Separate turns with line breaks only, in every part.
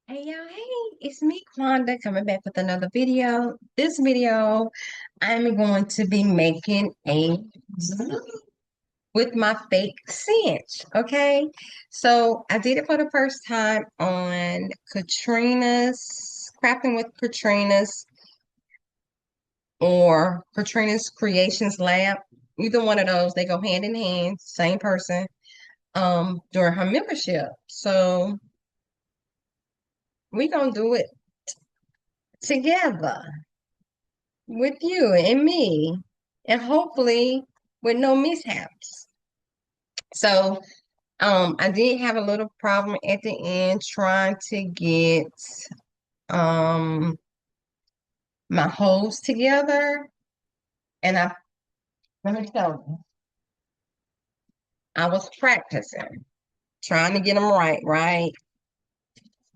Hey y'all, hey, it's me, Kwanda, coming back with another video. This video, I'm going to be making a glue with my fake cinch, okay? So I did it for the first time on Crafting with Katrina's or Katrina's Creations Lab. Either one of those, they go hand in hand, same person, during her membership. So we're gonna do it together with you and me, and hopefully with no mishaps. So, I did have a little problem at the end trying to get um my holes together, and let me tell you, I was practicing trying to get them right,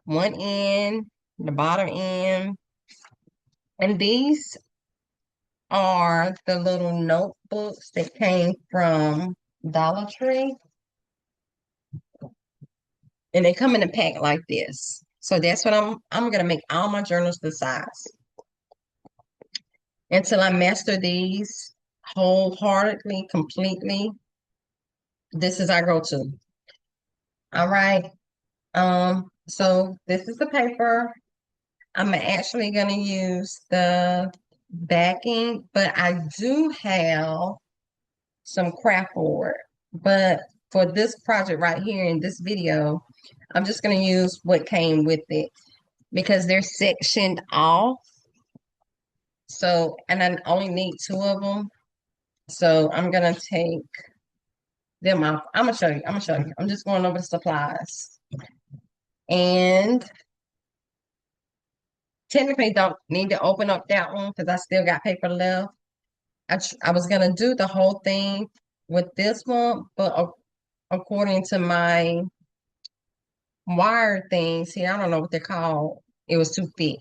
one end, the bottom end, and these are the little notebooks that came from Dollar Tree. And they come in a pack like this. So that's what I'm gonna make all my journals the size until I master these wholeheartedly, completely. This is our go-to. All right. So this is the paper. I'm actually gonna use the backing, but I do have some craft board. But for this project right here in this video, I'm just gonna use what came with it because they're sectioned off. So, and I only need two of them. So I'm gonna take them off. I'm gonna show you. I'm gonna show you. I'm just going over the supplies. And technically don't need to open up that one because I still got paper left. I was gonna do the whole thing with this one, but according to my wire things here, I don't know what they're called. It was too thick.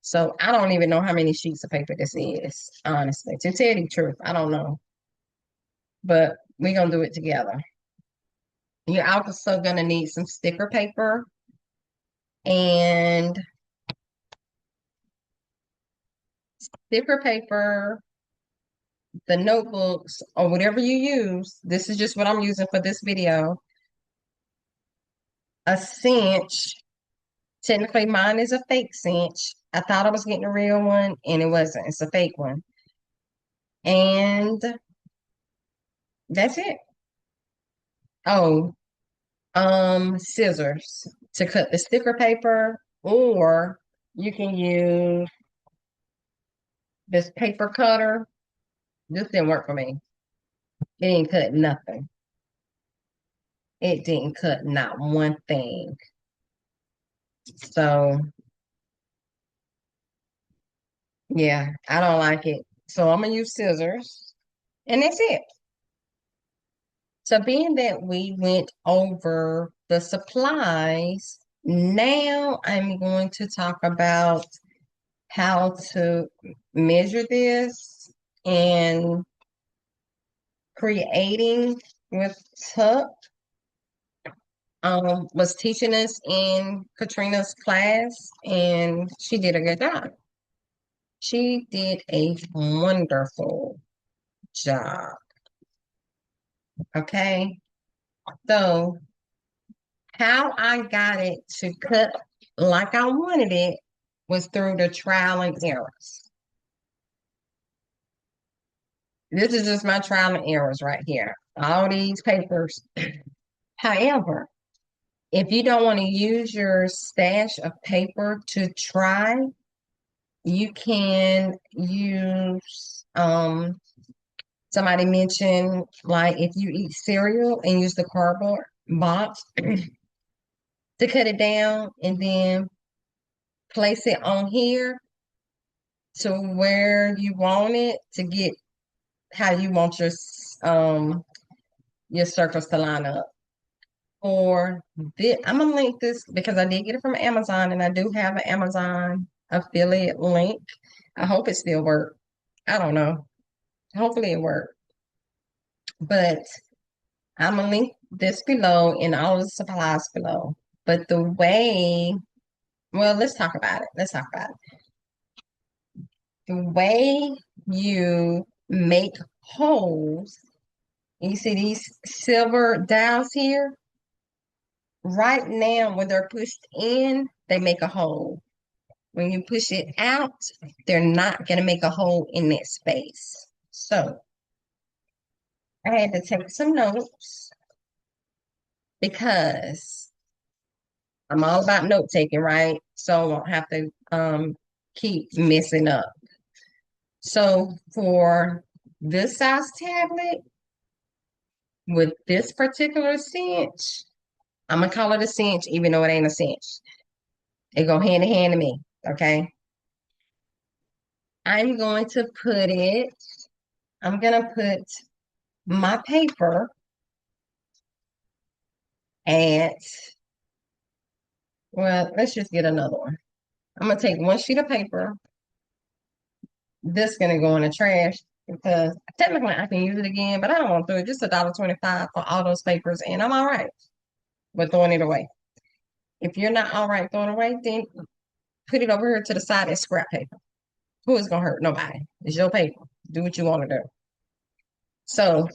So I don't even know how many sheets of paper this is, honestly. To tell you the truth, I don't know. But we're gonna do it together. You're also gonna need some sticker paper and sticker paper, the notebooks, or whatever you use. This is just what I'm using for this video. A cinch. Technically, mine is a fake cinch. I thought I was getting a real one, and it wasn't. It's a fake one. And that's it. Oh, scissors to cut the sticker paper, or you can use this paper cutter. This didn't work for me. It didn't cut nothing. It didn't cut not one thing. So yeah, I don't like it. So I'm gonna use scissors, and that's it. So being that we went over the supplies, now I'm going to talk about how to measure this and creating with Tuck was teaching us in Katrina's class, and she did a good job. She did a wonderful job. Okay. So how I got it to cut like I wanted it was through the trial and errors. This is just my trial and errors right here. All these papers. However, if you don't want to use your stash of paper to try, you can use somebody mentioned like if you eat cereal and use the cardboard box to cut it down and then place it on here to where you want it to get how you want your circles to line up. Or this, I'm gonna link this because I did get it from Amazon and I do have an Amazon affiliate link. I hope it still works. I don't know. Hopefully it works. But I'm gonna link this below and all the supplies below. But the way, well, let's talk about it. Let's talk about it. The way you make holes, you see these silver dowels here? Right now, when they're pushed in, they make a hole. When you push it out, they're not going to make a hole in that space. So I had to take some notes because I'm all about note taking, right? So I won't have to keep messing up. So for this size tablet with this particular cinch, I'm gonna call it a cinch, even though it ain't a cinch. It go hand in hand to me, okay? I'm going to put it, I'm gonna put my paper at, well, let's just get another one. I'm gonna take one sheet of paper. This gonna go in the trash because technically I can use it again, but I don't want to do it. Just $1.25 for all those papers, and I'm all right with throwing it away. If you're not all right throwing it away, then put it over here to the side as scrap paper. Who is gonna hurt? Nobody. It's your paper. Do what you want to do. So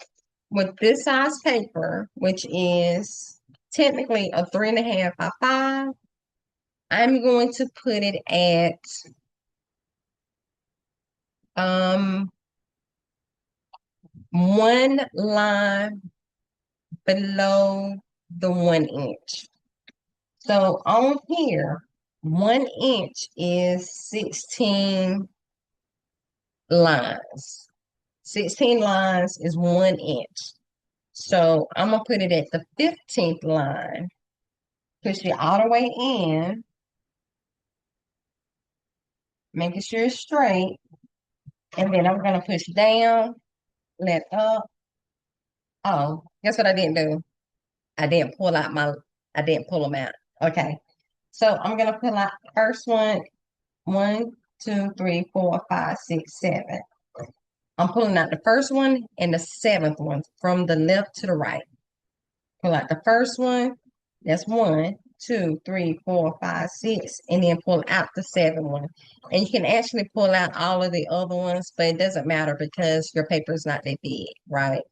with this size paper, which is technically a 3.5 by 5, I'm going to put it at um 1 line below the 1 inch. So on here, 1 inch is 16 lines. 16 lines is 1 inch. So I'm gonna put it at the 15th line, push it all the way in, making sure it's straight, and then I'm gonna push down, let up. Oh, guess what I didn't do? I didn't pull out my, I didn't pull them out. Okay. So I'm gonna pull out the first one, 1, 2, 3, 4, 5, 6, 7. I'm pulling out the first one and the seventh one from the left to the right. Pull out the first one, that's 1, 2, 3, 4, 5, 6, and then pull out the seventh one. And you can actually pull out all of the other ones, but it doesn't matter because your paper is not that big, right?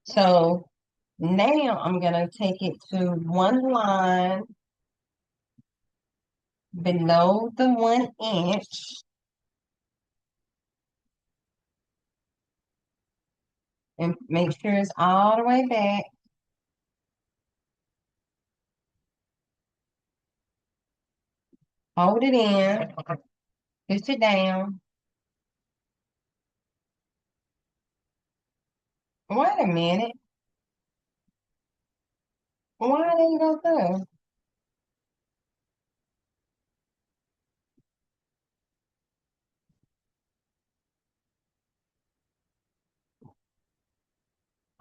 So now I'm gonna take it to one line below the 1 inch. And make sure it's all the way back. Hold it in, push it down. Wait a minute. Why didn't you go through?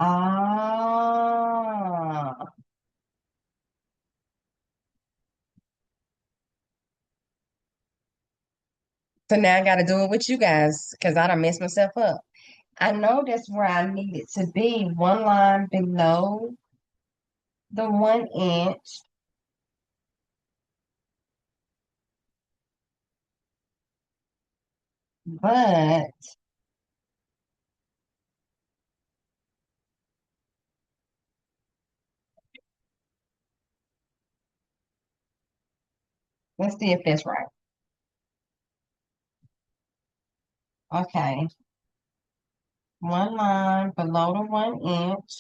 Ah. So now I got to do it with you guys because I done messed myself up. I know that's where I need it to be, one line below the 1 inch, but let's see if that's right. Okay, one line below the 1 inch.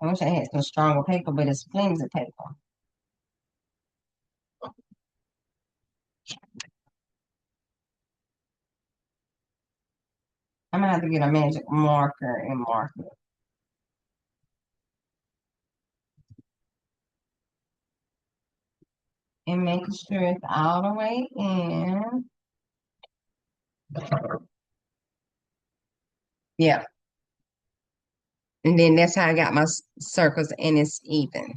I wish I had some stronger paper, but it's flimsy paper. I'm gonna have to get a magic marker and mark it. And making sure it's all the way in. Yeah. And then that's how I got my circles and it's even.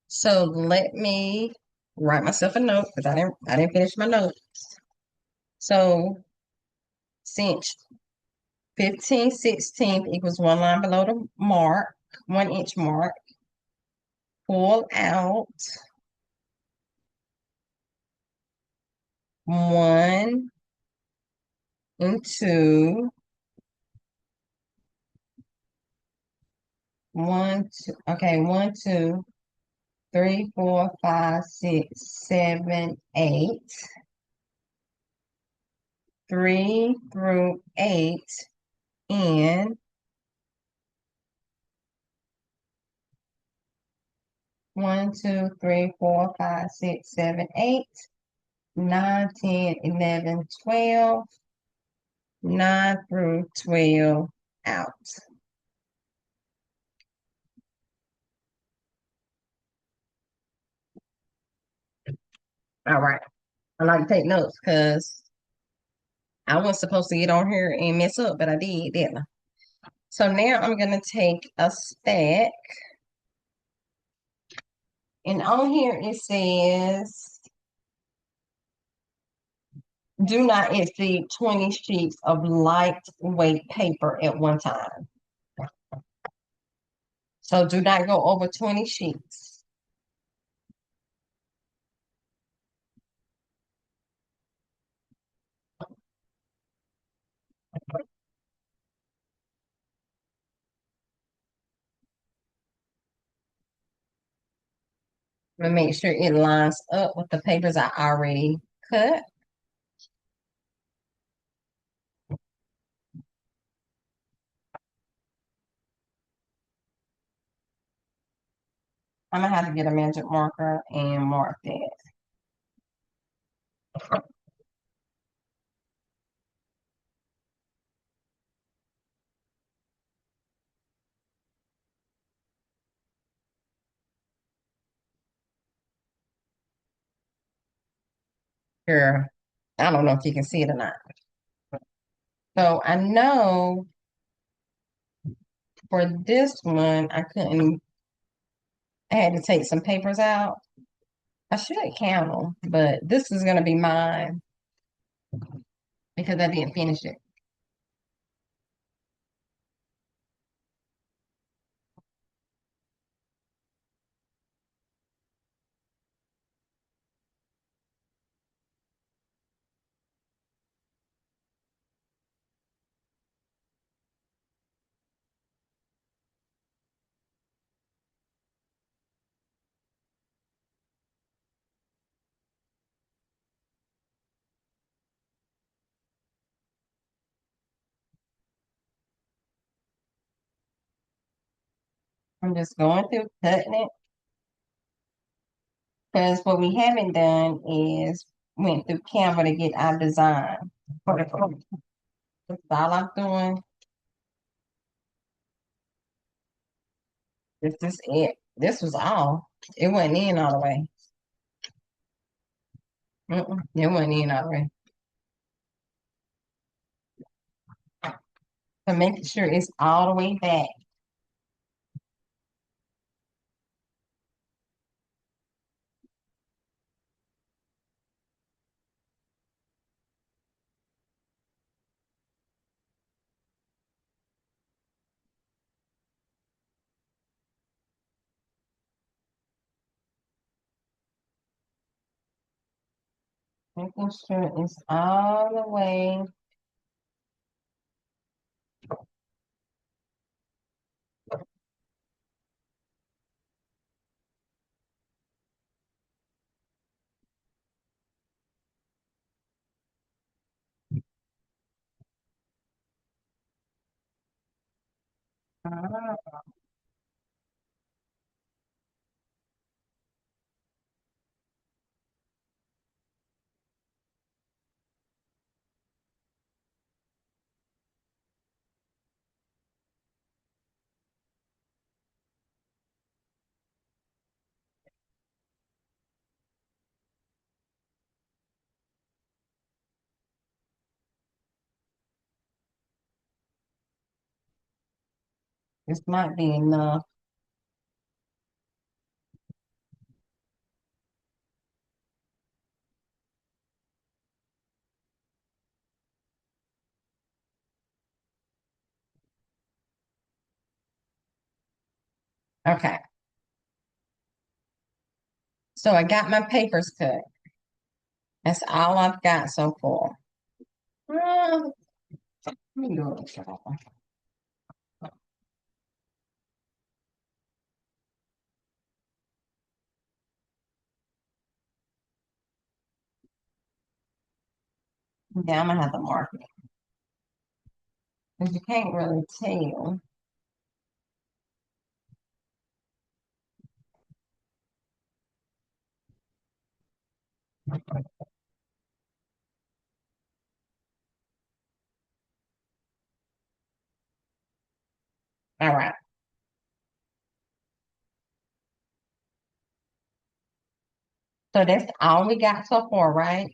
So let me write myself a note because I didn't finish my note. So cinch 15/16 equals one line below the mark, 1 inch mark. Pull out 1 and 2, 1, 2, okay, 1, 2, 3, 4, 5, 6, 7, 8, 3 through 8 in 1, 2, 3, 4, 5, 6, 7, 8, 9, 10, 11, 12, 9 through 12 out. All right. I like to take notes because I wasn't supposed to get on here and mess up, but I did, didn't I? So now I'm going to take a stack, and on here it says, do not exceed 20 sheets of lightweight paper at one time. So do not go over 20 sheets. And make sure it lines up with the papers I already cut. I'm gonna have to get a magic marker and mark that. Here, I don't know if you can see it or not. So I know for this one, I had to take some papers out. I should count them, but this is gonna be mine because I didn't finish it. I'm just going through cutting it because what we haven't done is went through Canva to get our design for the coat. That's all I'm doing. This is it. This was all. It wasn't in all the way. It wasn't in all the way. So making sure it's all the way back. Making sure it's all the way. Ah, this might be enough. Okay. So I got my papers cut. That's all I've got so far. Let me do it. Yeah, I'm gonna have to mark it because you can't really tell. All right. So that's all we got so far, right?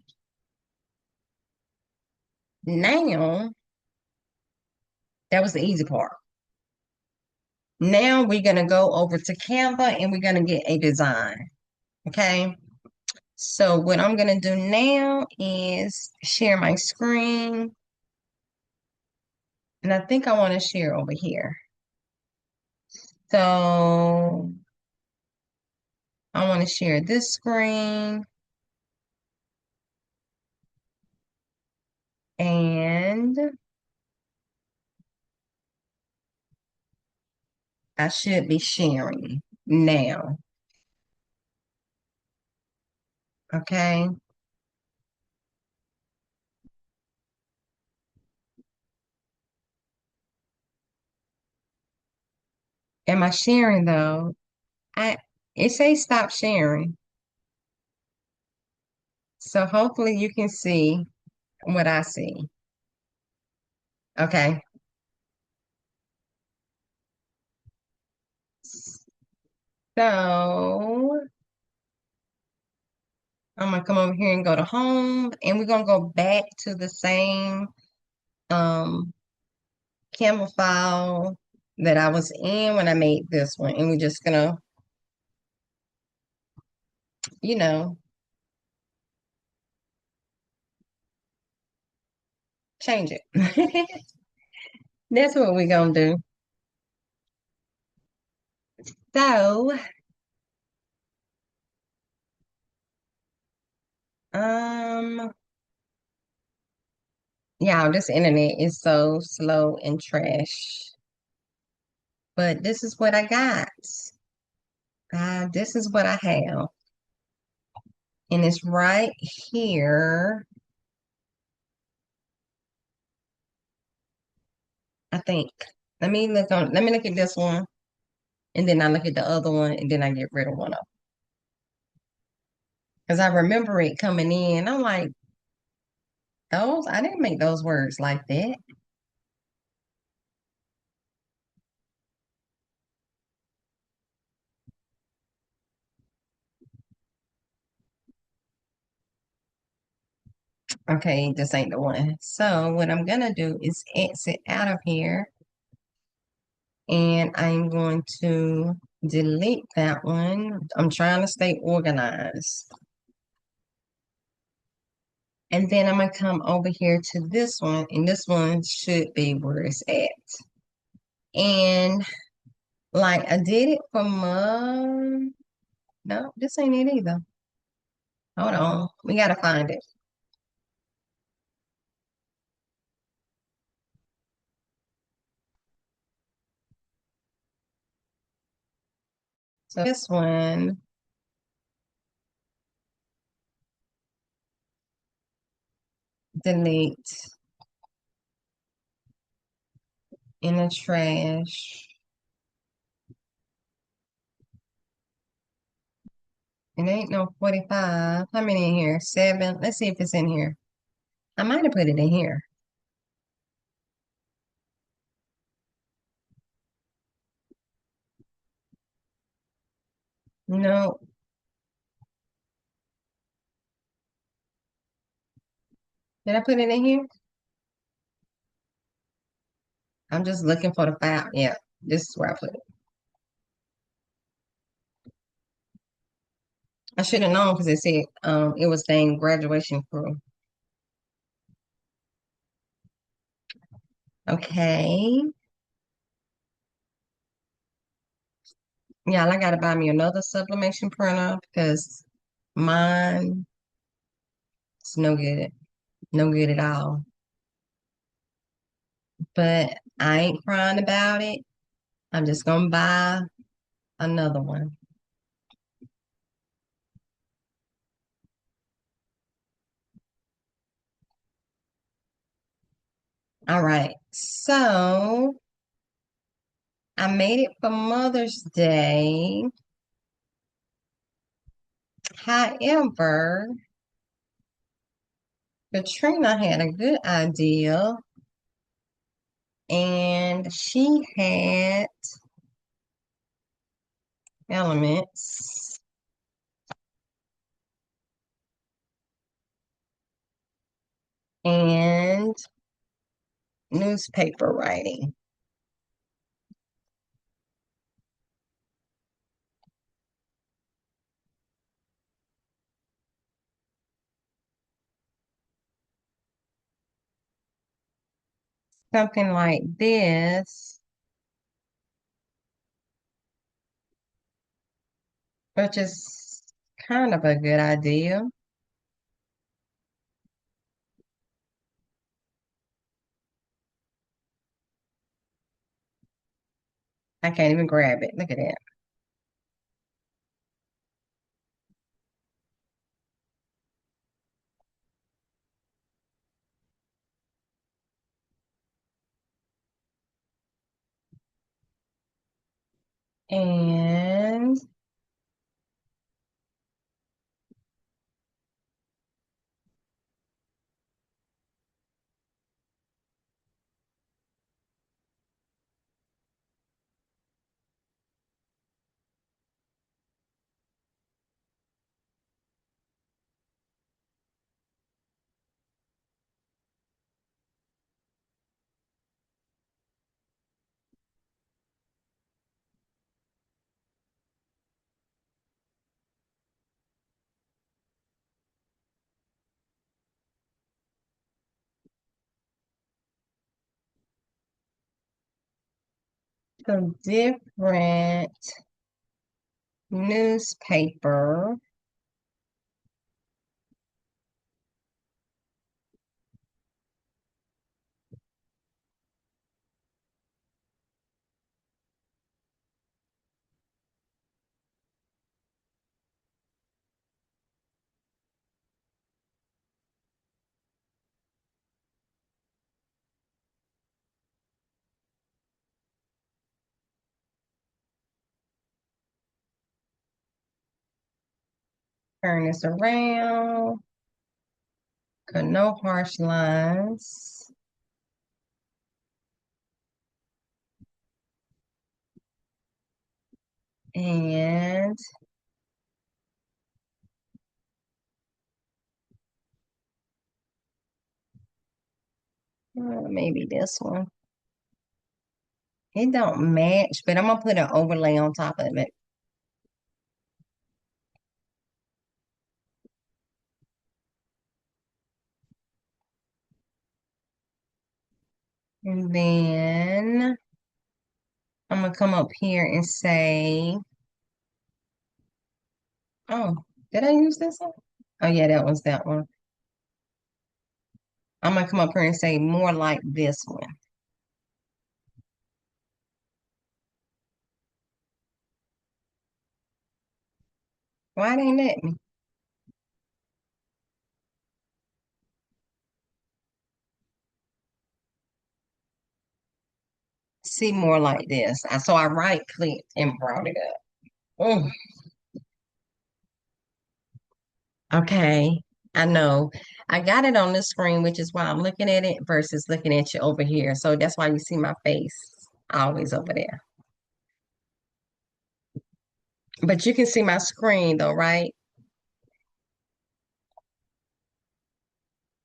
Now, that was the easy part. Now we're gonna go over to Canva and we're gonna get a design. Okay. So what I'm gonna do now is share my screen. And I think I want to share over here. So I want to share this screen and I should be sharing now. Okay. Am I sharing though? I it says stop sharing. So hopefully you can see what I see. Okay. So I'm gonna come over here and go to home and we're gonna go back to the same um Canva file that I was in when I made this one. And we're just gonna, you know, change it. That's what we're gonna do. So, um, yeah, this internet is so slow and trash. But this is what I got. This is what I have. And it's right here. I think. Let me look at this one. And then I look at the other one and then I get rid of one of them. Because I remember it coming in. I'm like, I didn't make those words like that. Okay, this ain't the one. So what I'm gonna do is exit out of here and I'm going to delete that one. I'm trying to stay organized. And then I'm gonna come over here to this one, and this one should be where it's at. And like I did it for my, no, this ain't it either. Hold on, we gotta find it. So this one, delete in the trash. It ain't no 45. How many in here? 7. Let's see if it's in here. I might have put it in here. No, did I put it in here? I'm just looking for the file. Yeah, this is where I put it. I should have known because it said it was dang graduation crew. Okay. Yeah, I gotta buy me another sublimation printer because mine is no good. No good at all. But I ain't crying about it. I'm just gonna buy another one. All right. So I made it for Mother's Day. However, Katrina had a good idea and she had elements and newspaper writing. Something like this, which is kind of a good idea. I can't even grab it. Look at that. And some different newspaper. Turn this around. Cut no harsh lines. And maybe this one. It don't match, but I'm gonna put an overlay on top of it. And then I'm gonna come up here and say, oh, did I use this one? Oh yeah, that was that one. I'm gonna come up here and say more like this one. Why they let me see more like this? So I right clicked and brought it up. Oh, okay. I know. I got it on the screen, which is why I'm looking at it versus looking at you over here. So that's why you see my face always over there. But you can see my screen though, right?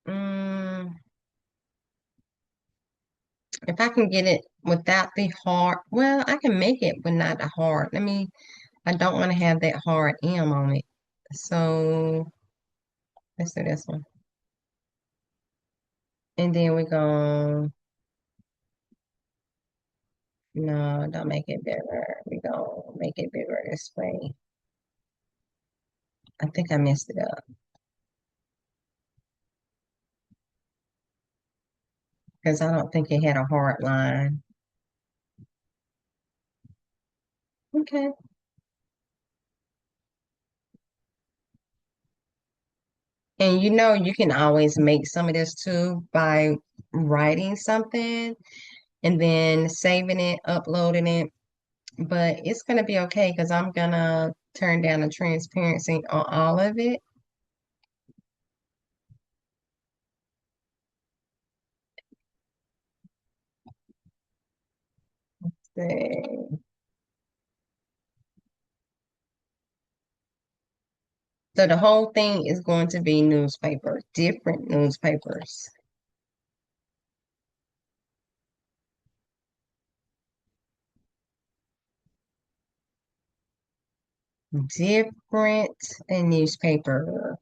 Mm, if I can get it without the hard, well, I can make it but not the hard. I don't want to have that hard M on it. So let's do this one. And then we're going to No, don't make it bigger. We gonna make it bigger this way. I think I messed it up because I don't think it had a hard line. Okay. And you know, you can always make some of this too by writing something and then saving it, uploading it. But it's gonna be okay because I'm gonna turn down the transparency on all of it. So so the whole thing is going to be newspaper, different newspapers. Different newspaper.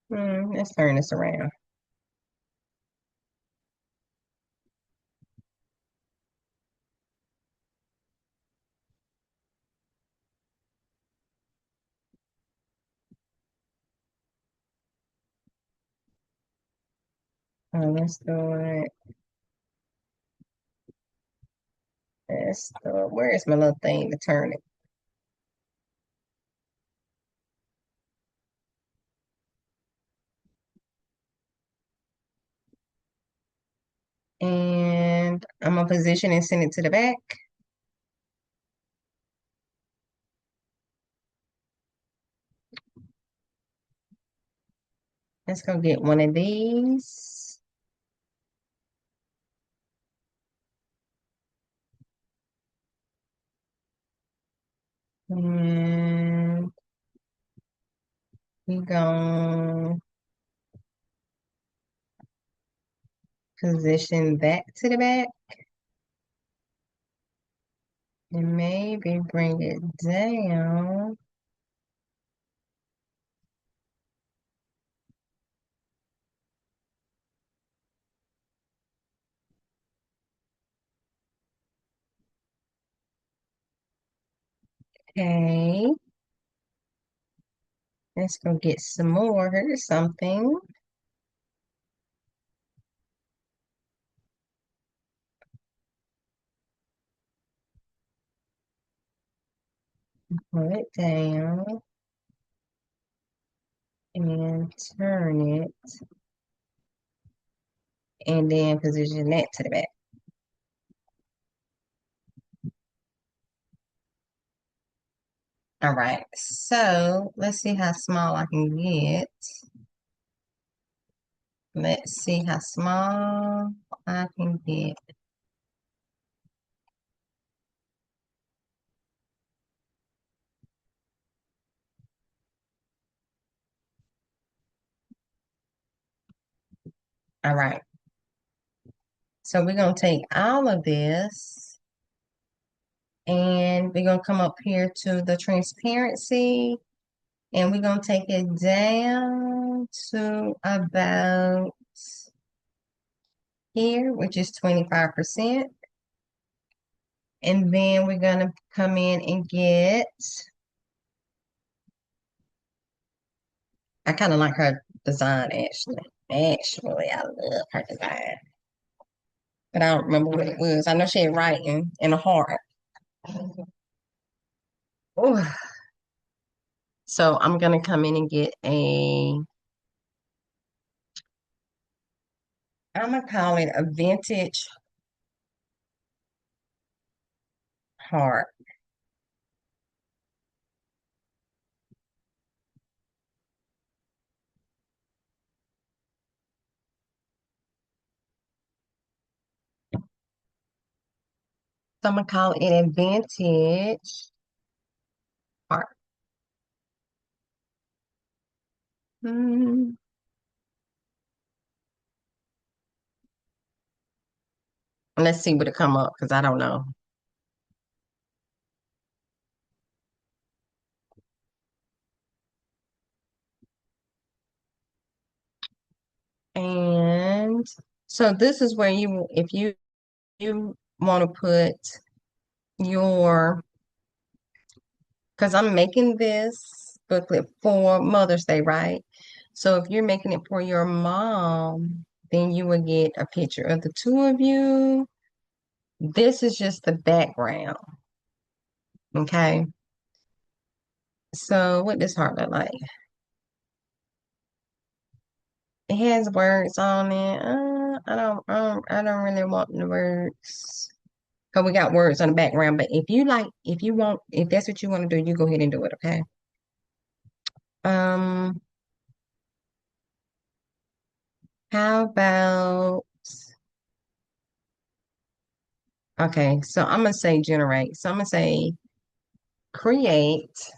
Let's turn this around. Let's do it. Where is my little thing to turn it? And I'm gonna position and send it to the back. Let's go get one of these. And we gonna position that to the back and maybe bring it down. Okay, let's go get some more. Here's something. Pull it down and turn it and then position that to the back. All right, so let's see how small I can get. Let's see how small I can get. All right, so we're gonna take all of this and we're gonna come up here to the transparency and we're gonna take it down to about here, which is 25%. And then we're gonna come in and get, I kind of like her design actually. Actually, I love her design. But I don't remember what it was. I know she had writing and a heart. Ooh. So I'm gonna come in and get I'm gonna call it a vintage heart. So I'm gonna call it a vintage heart. Hmm. Let's see what it come up because I don't know. And so this is where if you want to put your, because I'm making this booklet for Mother's Day, right? So if you're making it for your mom, then you would get a picture of the two of you. This is just the background, okay? So what does heart look like? It has words on it. I don't really want the words. Cause we got words on the background. But if you want, if that's what you want to do, you go ahead and do it, okay? Um, how about, okay, so I'm gonna say generate. So I'm gonna say create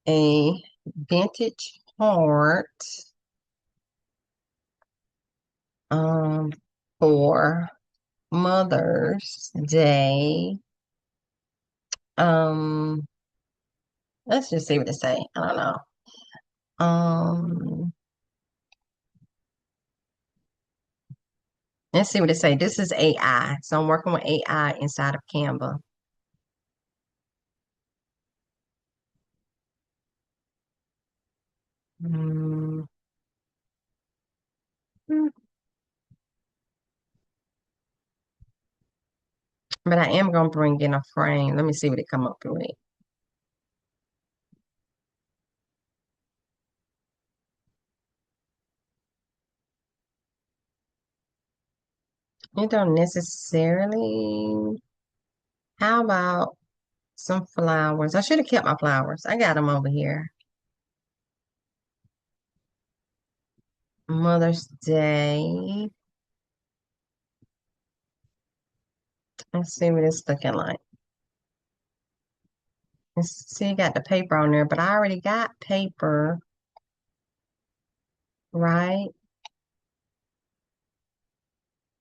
a vintage heart um for Mother's Day. Um, let's just see what to say. I don't know. Um, let's see what it say. This is AI. So I'm working with AI inside of Canva. Mm, but I am gonna bring in a frame. Let me see what it come up with. It don't necessarily. How about some flowers? I should have kept my flowers. I got them over here. Mother's Day. Let's see what it's looking like. Let's see, I got the paper on there, but I already got paper, right?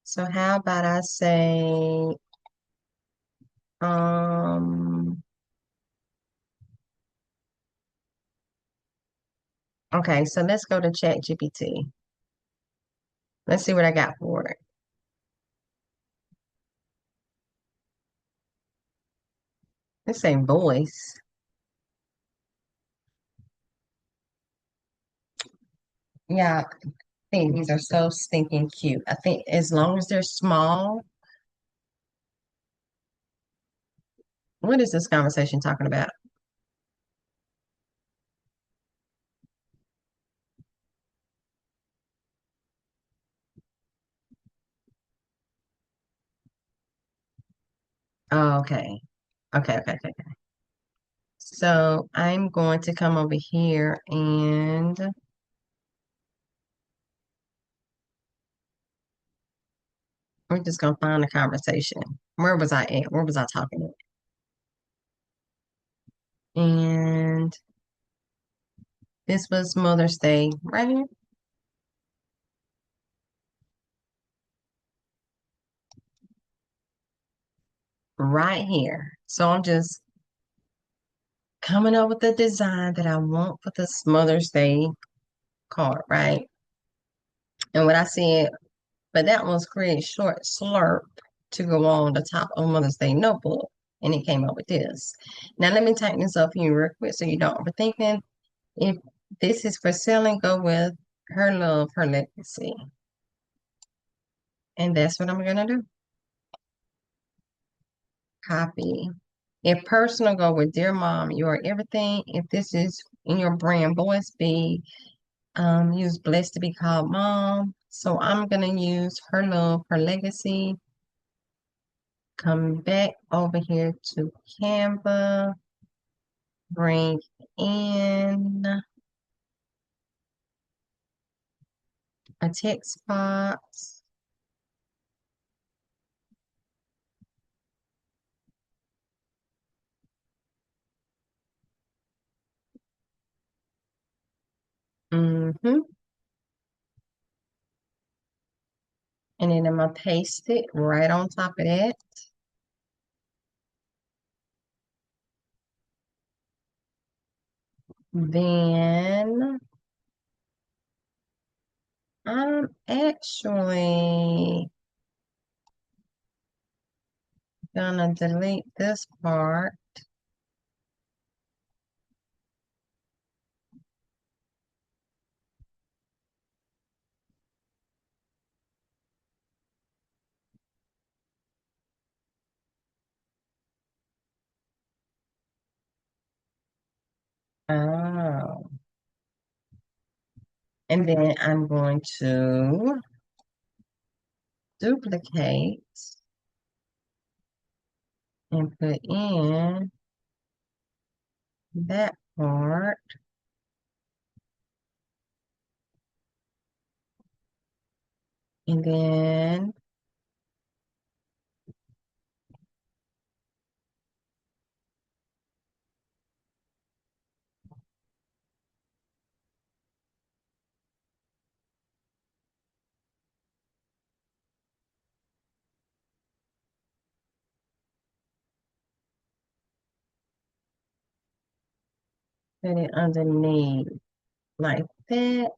So how about I say, um, okay, so let's go to Chat GPT. Let's see what I got for it. Let's say voice. Yeah, I think these are so stinking cute. I think as long as they're small, what is this conversation talking about? Oh, okay. Okay. So I'm going to come over here and we're just gonna find a conversation. Where was I at? Where was I talking at? And this was Mother's Day right here, right here. So I'm just coming up with the design that I want for this Mother's Day card, right? And what I said, but that one's create short slurp to go on the top of Mother's Day notebook. And it came up with this. Now let me tighten this up for you real quick so you don't overthink it. If this is for selling, go with her love, her legacy. And that's what I'm gonna do. Copy. If personal, go with dear mom, you are everything. If this is in your brand voice, be use blessed to be called mom. So I'm gonna use her love, her legacy. Come back over here to Canva, bring in a text box. Mm-hmm. And then I'm gonna paste it right on top of that. Then I'm actually gonna delete this part. Oh, and then I'm going to duplicate and put in that part, and then put it underneath like that.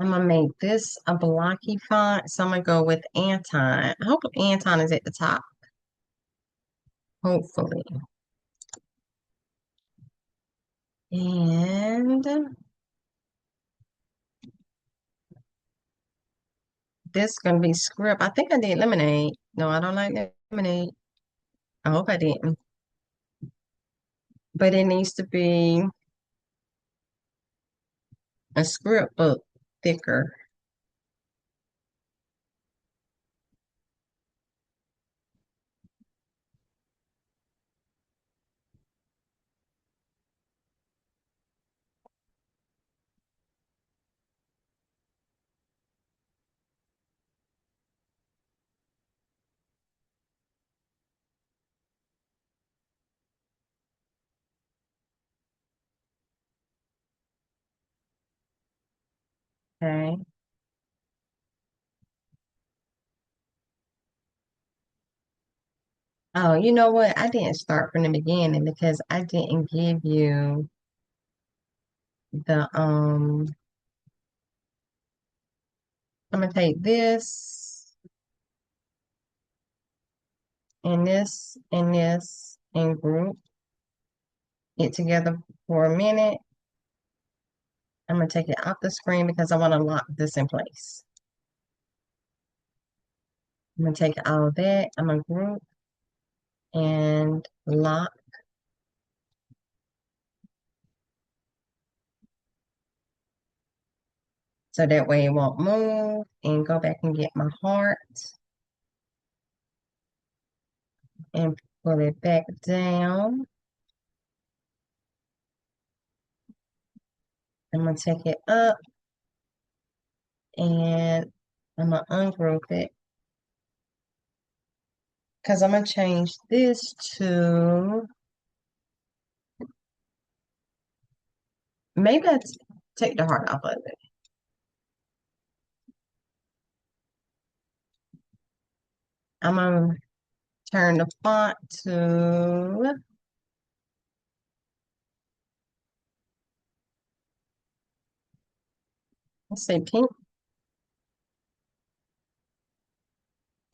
I'm gonna make this a blocky font, so I'm gonna go with Anton. I hope Anton is at the top, hopefully. And this gonna be script. I think I did lemonade. No, I don't like lemonade. I hope I didn't. But it needs to be a script book thicker. Okay. Oh, you know what? I didn't start from the beginning because I didn't give you the I'm gonna take this and this and group it together for a minute. I'm gonna take it off the screen because I want to lock this in place. I'm gonna take all of that, I'm gonna group and lock so that way it won't move, and go back and get my heart and pull it back down. I'm gonna take it up and I'm gonna ungroup it because I'm gonna change this to maybe take the heart off of it. I'm gonna turn the font to, let's say pink,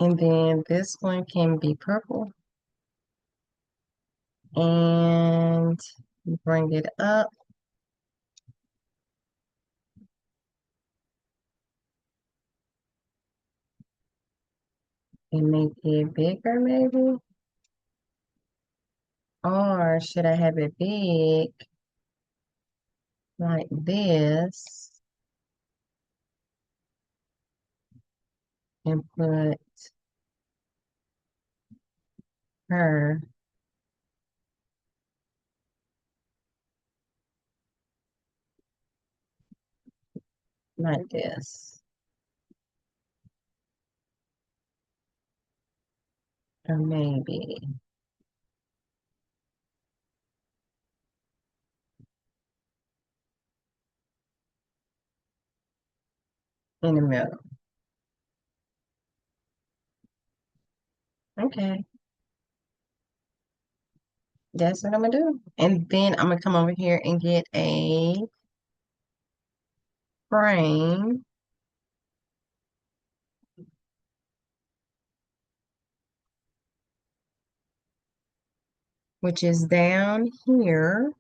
and then this one can be purple, and bring it up and make it bigger maybe. Or should I have it big like this and put her like this? Or maybe in the middle. Okay. That's what I'm gonna do. And then I'm gonna come over here and get a frame, which is down here.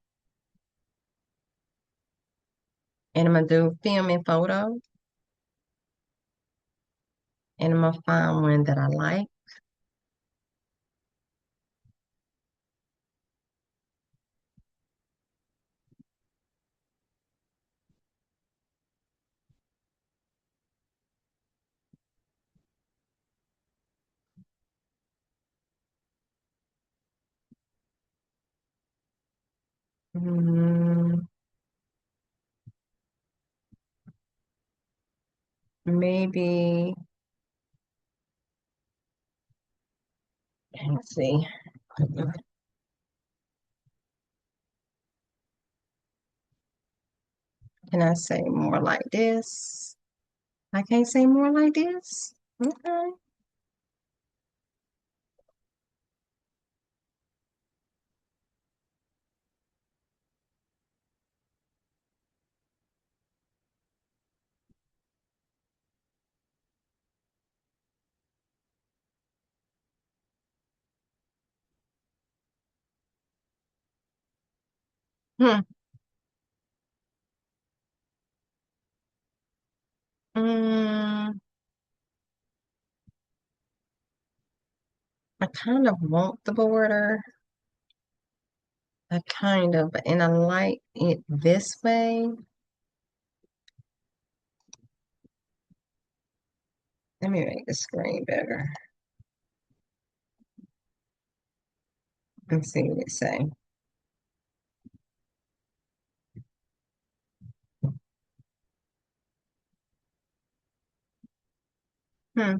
And I'm gonna do film and photo. And I'm gonna find one that I like. Mm, maybe, let's see. Can I say more like this? I can't say more like this. Okay. Hmm. Mm, I kind of want the border. I kind of, and I like it this way. Let me make the screen bigger and see what it say. Hmm.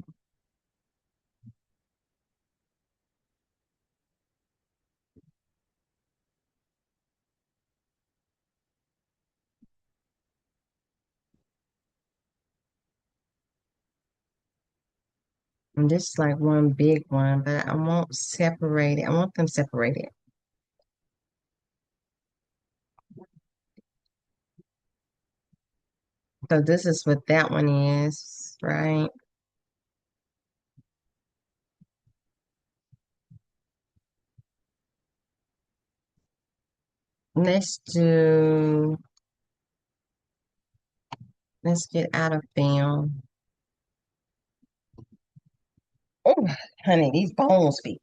And this is like one big one, but I won't separate it. I want them separated. So this is what that one is, right? Let's do, let's get out of film. Oh, honey, these bones be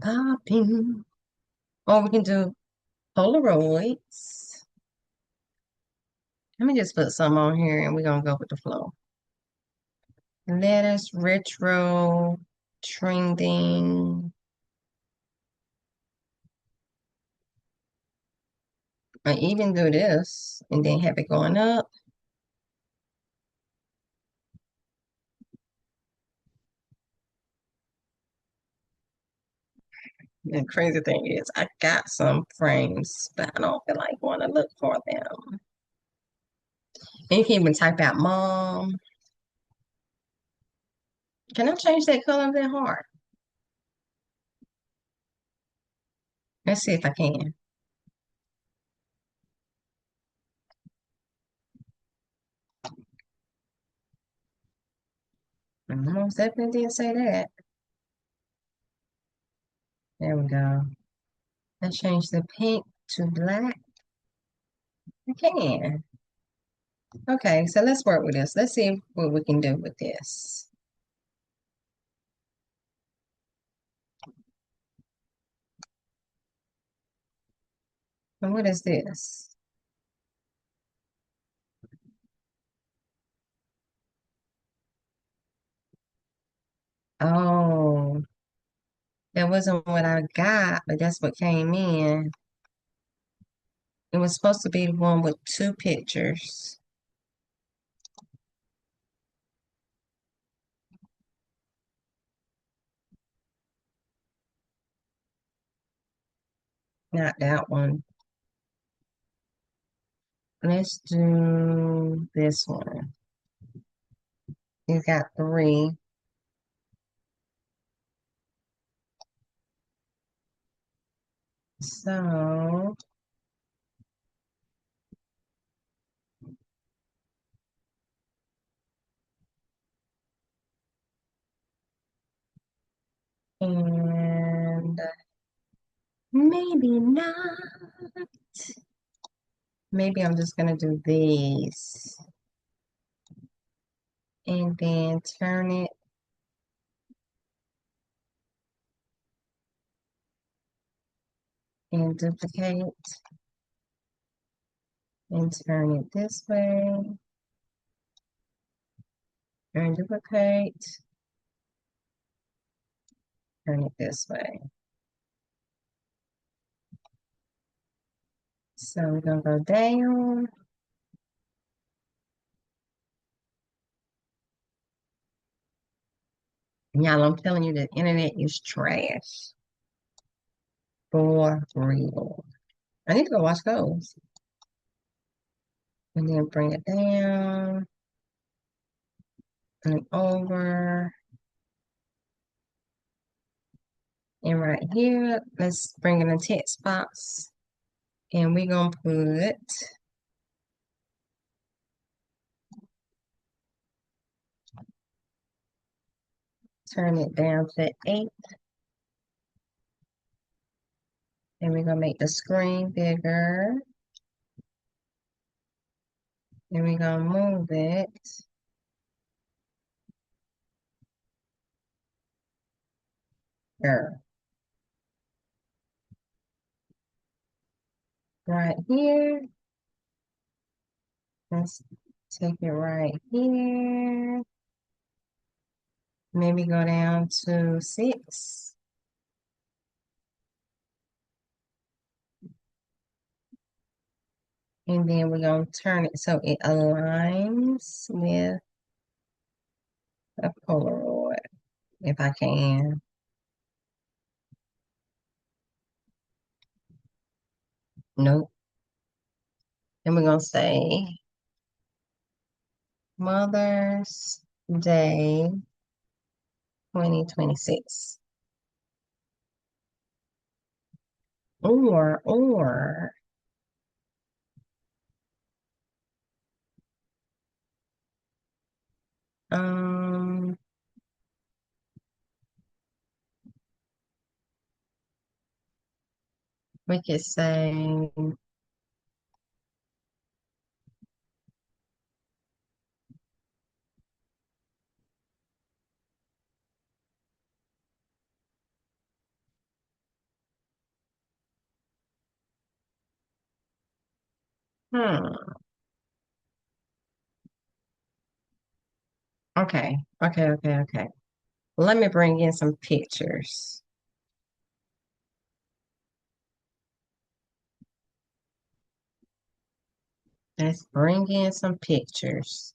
popping. Or we can do Polaroids. Let me just put some on here and we're gonna go with the flow. Letters, retro, trending. I even do this and then have it going up. The crazy thing is I got some frames, but I don't feel like want to look for them. And you can even type out mom. Can I change that color of that heart? Let's see if I can. I most definitely did say that. There we go. Let's change the pink to black. I can. Okay, so let's work with this. Let's see what we can do with this. And what is this? Oh, that wasn't what I got, but that's what came in. It was supposed to be the one with two pictures. Not that one. Let's do this one. You got three. So, and maybe not. Maybe I'm just gonna do these and then turn it and duplicate and turn it this way and duplicate, turn it this way. So we're gonna go down. Y'all, I'm telling you, the internet is trash. For real. I need to go watch those. And then bring it down and over. And right here, let's bring in a text box. And we're going to turn it down to 8. And we're going to make the screen bigger. And we're going to move it here. Right here. Let's take it right here. Maybe go down to 6. And then we're going to turn it so it aligns with a Polaroid, if I can. Nope. And we're going to say Mother's Day 2026. Or, um, we could say, hmm, okay. Let me bring in some pictures. Let's bring in some pictures.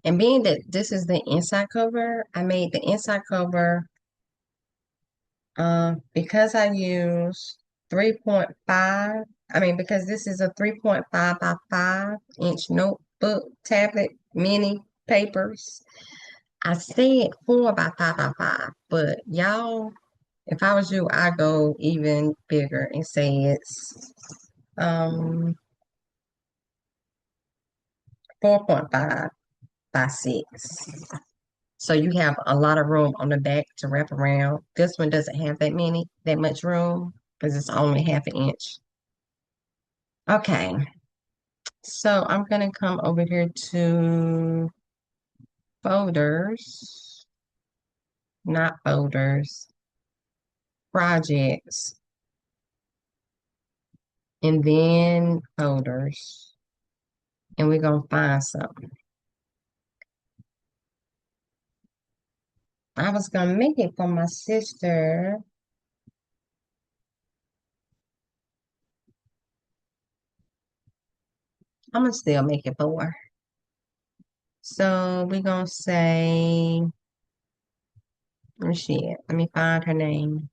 And being that this is the inside cover, I made the inside cover because I use 3.5. I mean, because this is a 3.5 by 5-inch notebook tablet mini papers. I said 4 by 5 by 5, but y'all, if I was you, I'd go even bigger and say it's um 4.5 by 6. So you have a lot of room on the back to wrap around. This one doesn't have that much room because it's only half an inch. Okay, so I'm gonna come over here to folders, not folders, projects, and then folders. And we're gonna find something. I was gonna make it for my sister. I'm gonna still make it for her. So we're gonna say, where's she at? Let me find her name.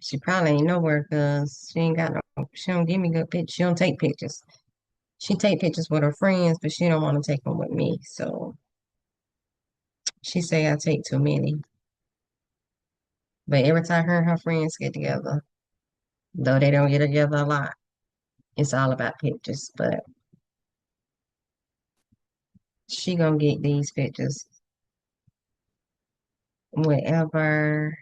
She probably ain't nowhere because she ain't got no, she don't give me good pictures. She don't take pictures. She take pictures with her friends, but she don't want to take them with me. So she say I take too many. But every time her and her friends get together, though they don't get together a lot, it's all about pictures. But she gonna get these pictures whenever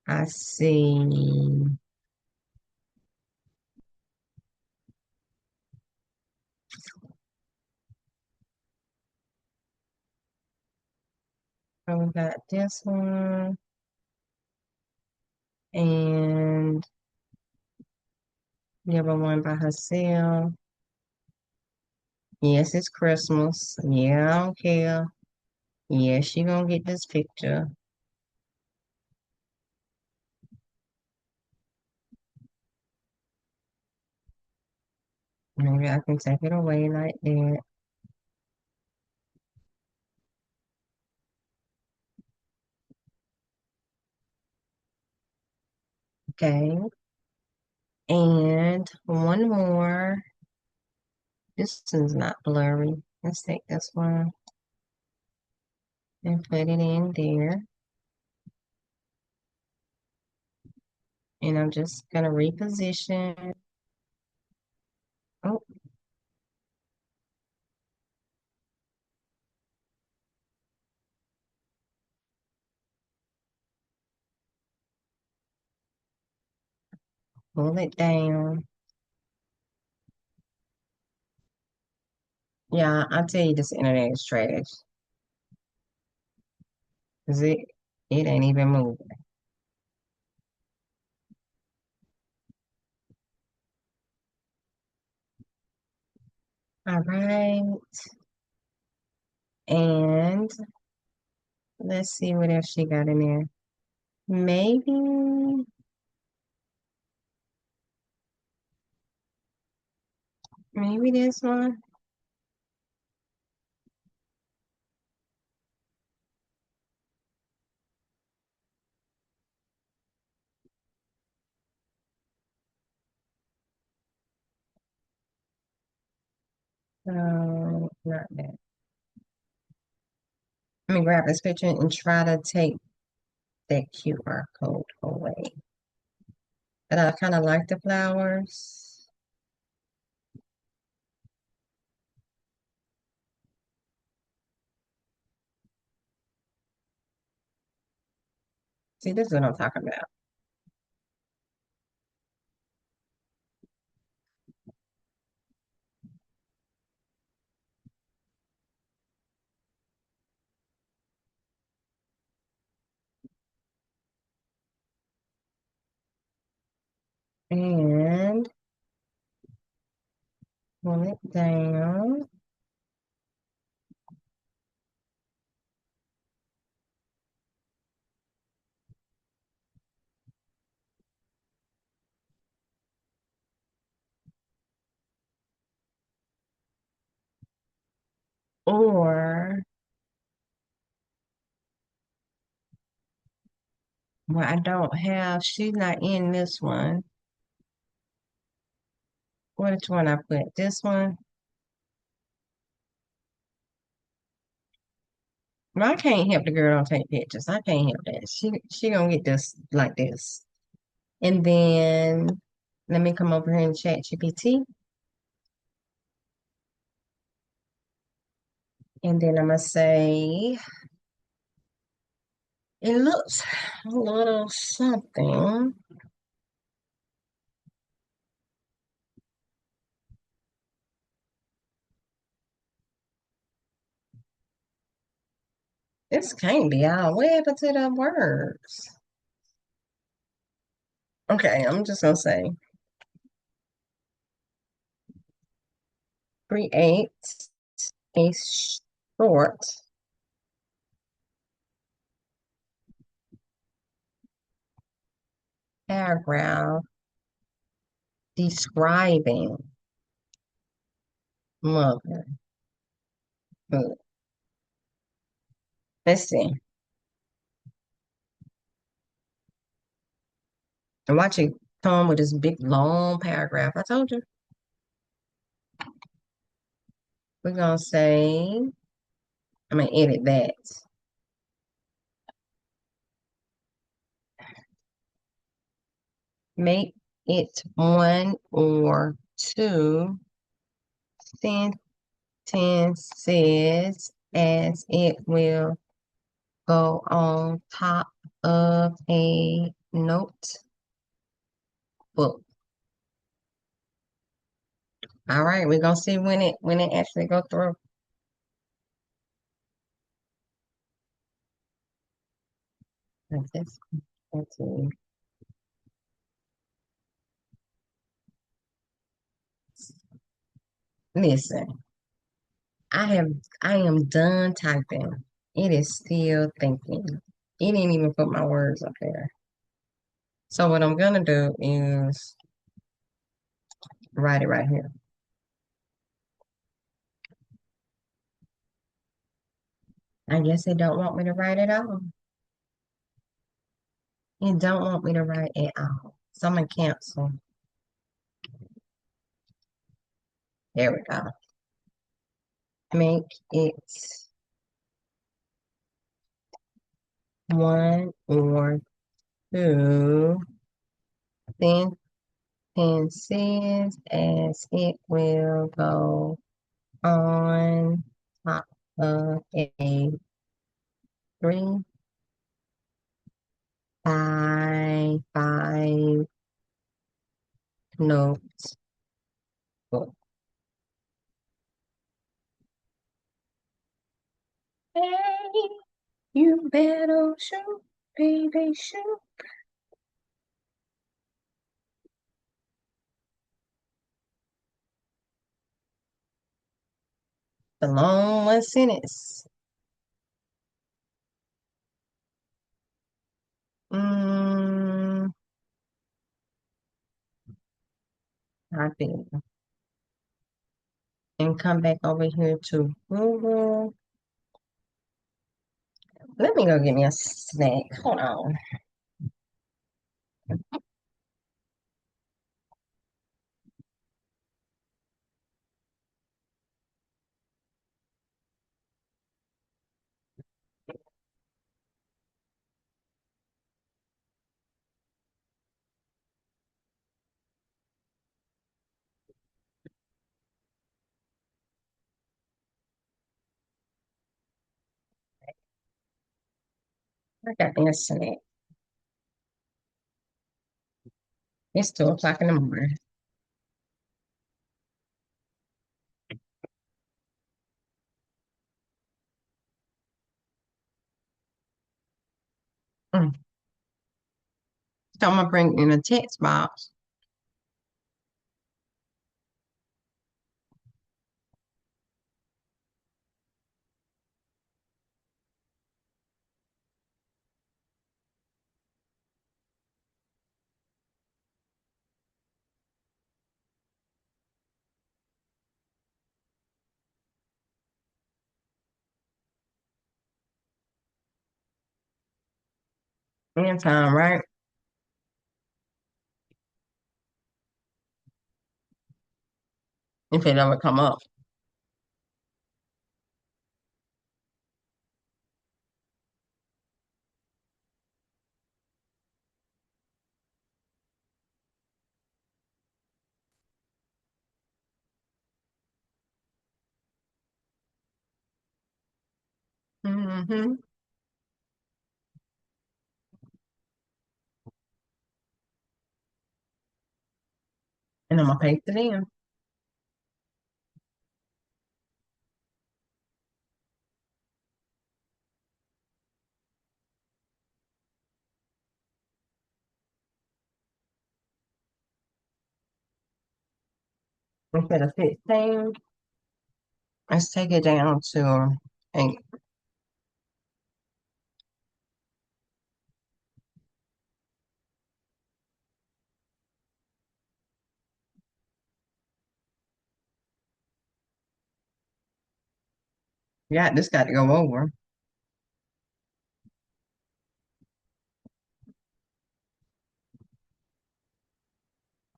I see. So we got this one and the other one by herself. Yes, it's Christmas. Yeah, I don't care. Yeah, she gonna get this picture. Maybe I can take it away like that. Okay. And one more. This one's not blurry. Let's take this one and put it in there. And I'm just gonna reposition. Oh, pull it down. Yeah, I tell you, this internet is trash. 'Cause it ain't even moving. All right. And let's see what else she got in there. Maybe, maybe this one. Not that. Let me grab this picture and try to take that QR code away. But I kind of like the flowers. See, this is what I'm talking about. And pull it down. Or, well, I don't have, she's not in this one. Which one I put? This one? Well, I can't help the girl don't take pictures. I can't help that. She gonna get this like this. And then let me come over here and chat GPT. And then I'm gonna say it looks a little something. This can't be all. What happened to the words? Okay, I'm just gonna say create a short paragraph describing mother. Let's see. And watch it come with this big long paragraph. I told you. We're gonna say, I'm gonna edit that. Make it one or two sentences as it will go on top of a notebook. All right, we're gonna see when it actually go through. That's it. Listen, I am done typing. It is still thinking. It didn't even put my words up there. So what I'm gonna do is write it right here. I guess they don't want me to write it all. It don't want me to write at all. So I'm gonna cancel. There we go. Make it one or two sentences as it will go on top of a 3 by 5 notebook. Hey, you better shoot, baby, shoot. The long one sentence. Mm, I think. And come back over here to Google. Let me go get me a snack. Hold on. I got me a snack. It's 2 o'clock in the morning. Mm. So I'm gonna bring in a text box. In time, right? If it ever come up. Mm-hmm. And I'm gonna paste it in. Instead of 16, let's take it down to 8. Yeah, this got to go over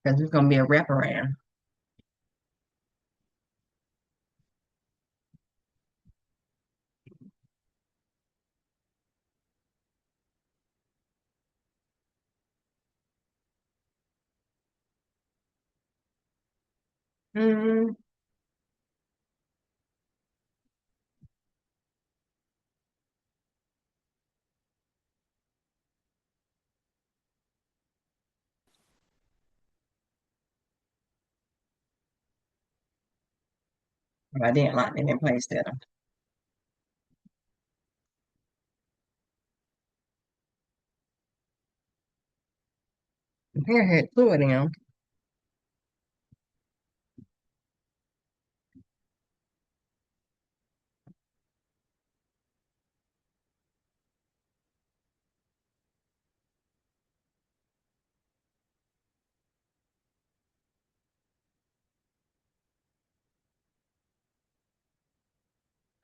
because it's gonna be a wraparound. Mm, I didn't like it in place there. Here had two of them.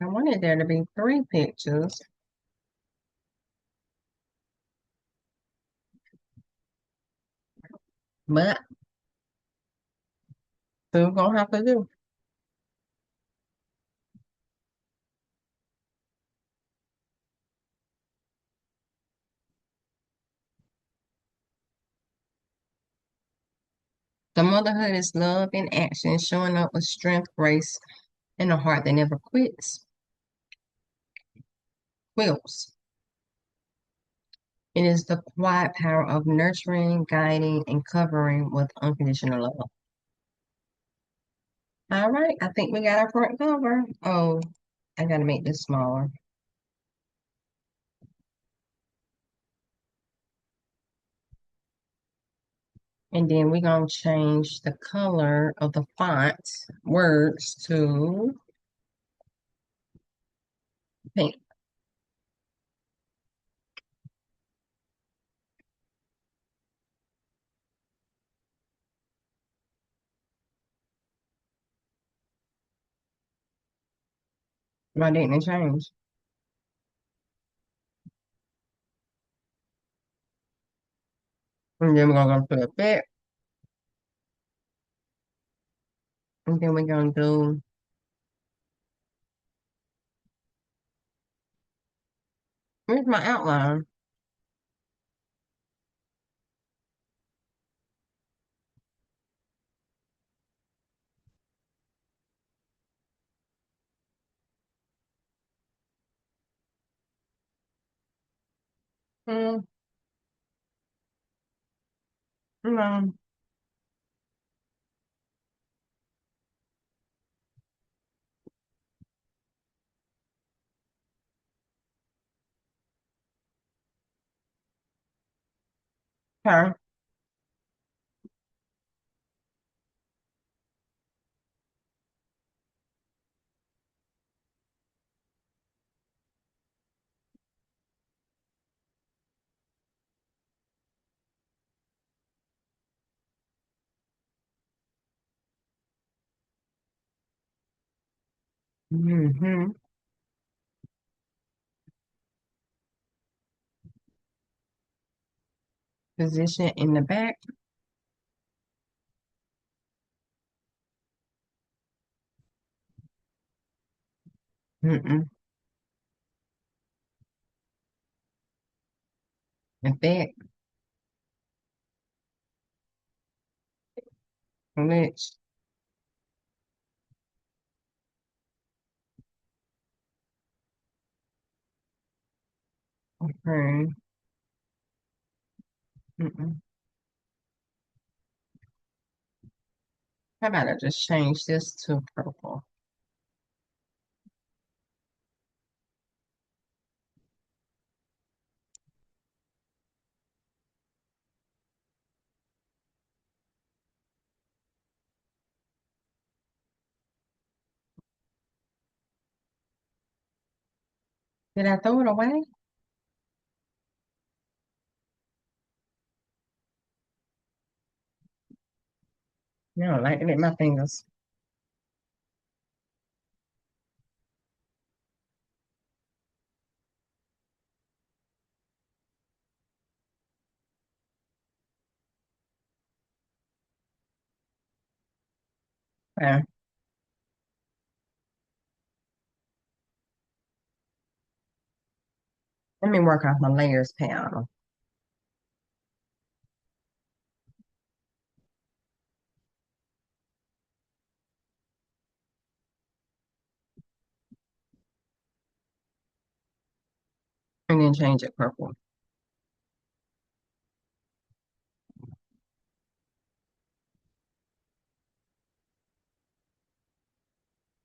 I wanted there to be three pictures, but still gonna have to do. The motherhood is love in action, showing up with strength, grace, and a heart that never quills. It is the quiet power of nurturing, guiding, and covering with unconditional love. All right, I think we got our front cover. Oh, I gotta make this smaller. And then we're gonna change the color of the font words to pink. Why didn't it change? And then we're gonna go to effect. And then we're gonna do, where's my outline? Hmm, no. Okay. Mm-hmm. Position in the back. Mm-mm. Effect. Glitch. Okay. Mm-mm. How about I just change this to purple? Did I throw it away? No, I like to get my fingers. Okay. Let me work off my layers panel. and then change it purple.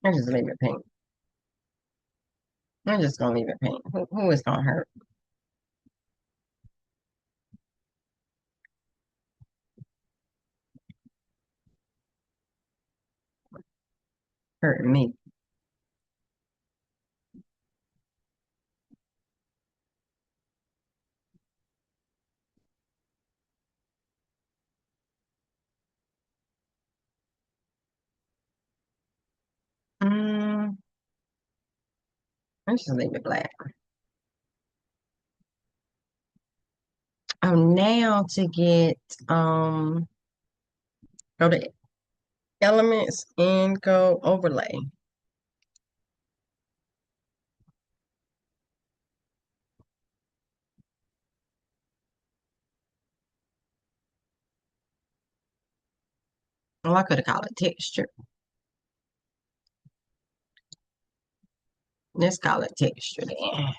I just leave it pink. I'm just gonna leave it pink. Who is gonna hurt? Hurt me. Mm, I just leave it black. Oh, now to get go to elements and go overlay. Oh, I could have called it texture. Let's call it texture then.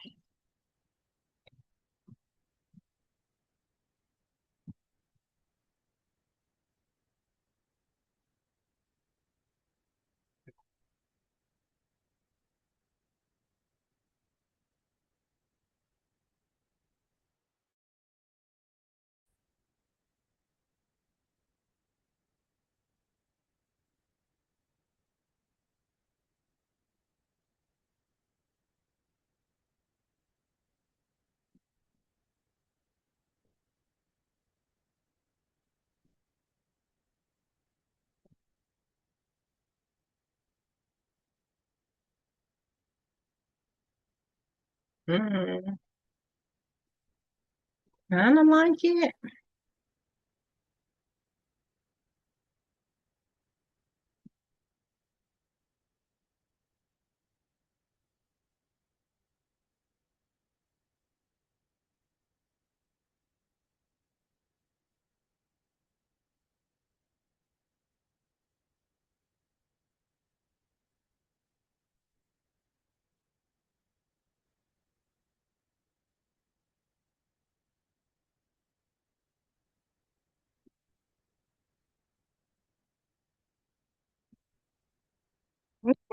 Mm, kind of like it.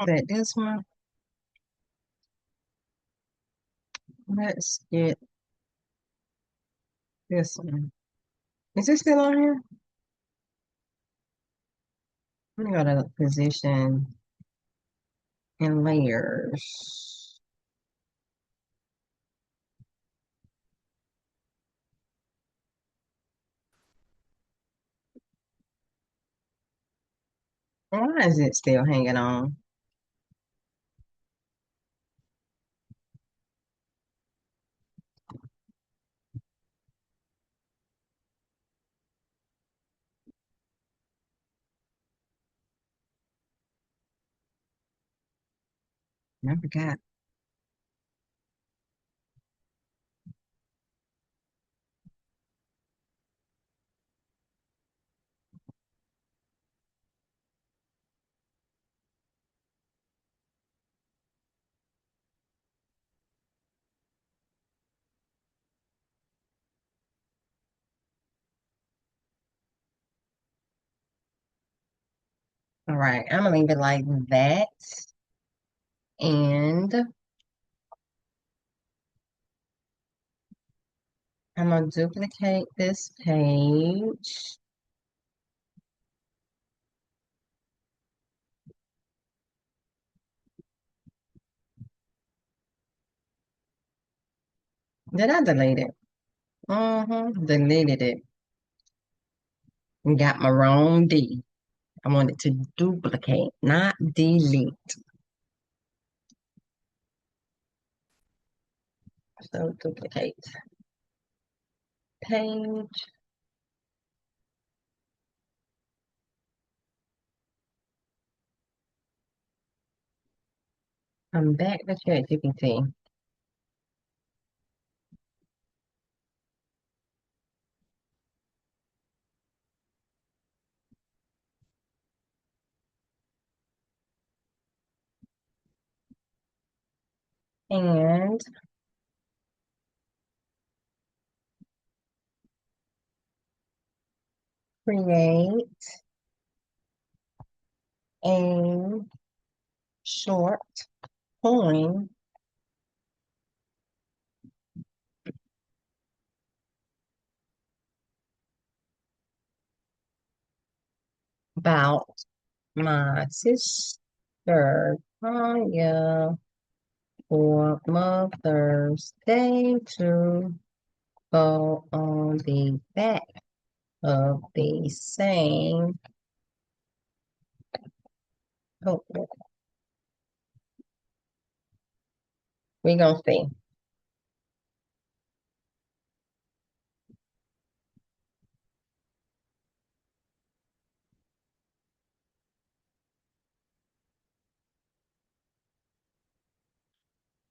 That this one. Let's get this one. Is this still on here? I'm gonna go to position and layers. Why is it still hanging on? I forgot. All right, I'm gonna leave it like that. And I'm gonna duplicate this page. Did I delete it? Deleted it. And got my wrong D. I wanted to duplicate, not delete. So duplicate page. I'm back to ChatGPT. And create a short poem about my sister Tanya for Mother's Day to go on the back of the same. Oh, we gonna see.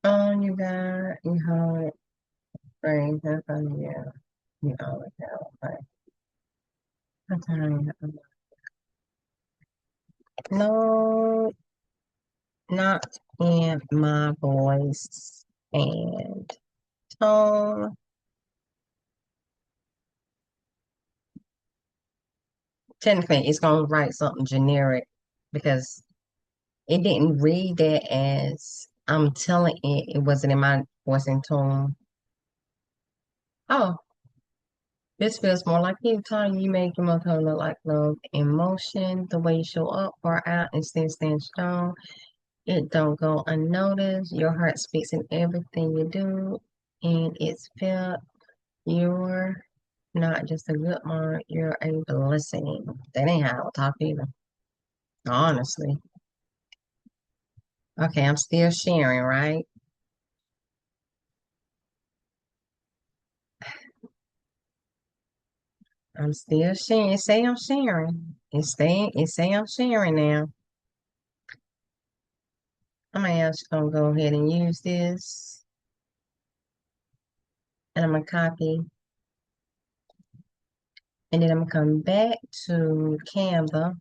You have it, brain, yeah, you always have it. I'm telling you, no, not in my voice and tone. Technically, it's gonna write something generic because it didn't read that as I'm telling it. It wasn't in my voice and tone. Oh, this feels more like you time you make your mother look like love in motion, the way you show up or out and stand strong. It don't go unnoticed. Your heart speaks in everything you do, and it's felt. You're not just a good mom, you're a blessing. That ain't how I would talk either, honestly. Okay, I'm still sharing, right? I'm still sharing. It say I'm sharing. It say I'm sharing now. I'm just gonna go ahead and use this. And I'm gonna copy. And then I'm gonna come back to Canva.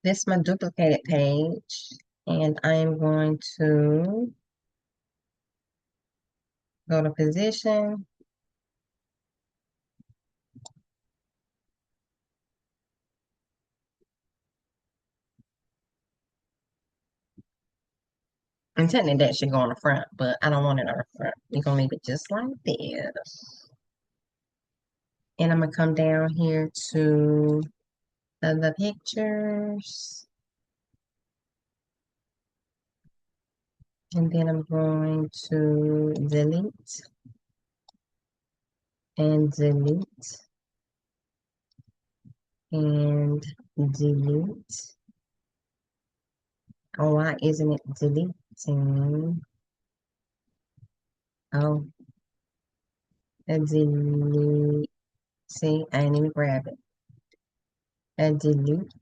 This is my duplicated page. And I'm going to go to position. And technically that should go on the front, but I don't want it on the front. We're gonna leave it just like this. And I'm gonna come down here to the pictures. And then I'm going to delete and delete and delete. Oh, why isn't it deleting? Oh, and delete. See, I didn't even grab it. And delete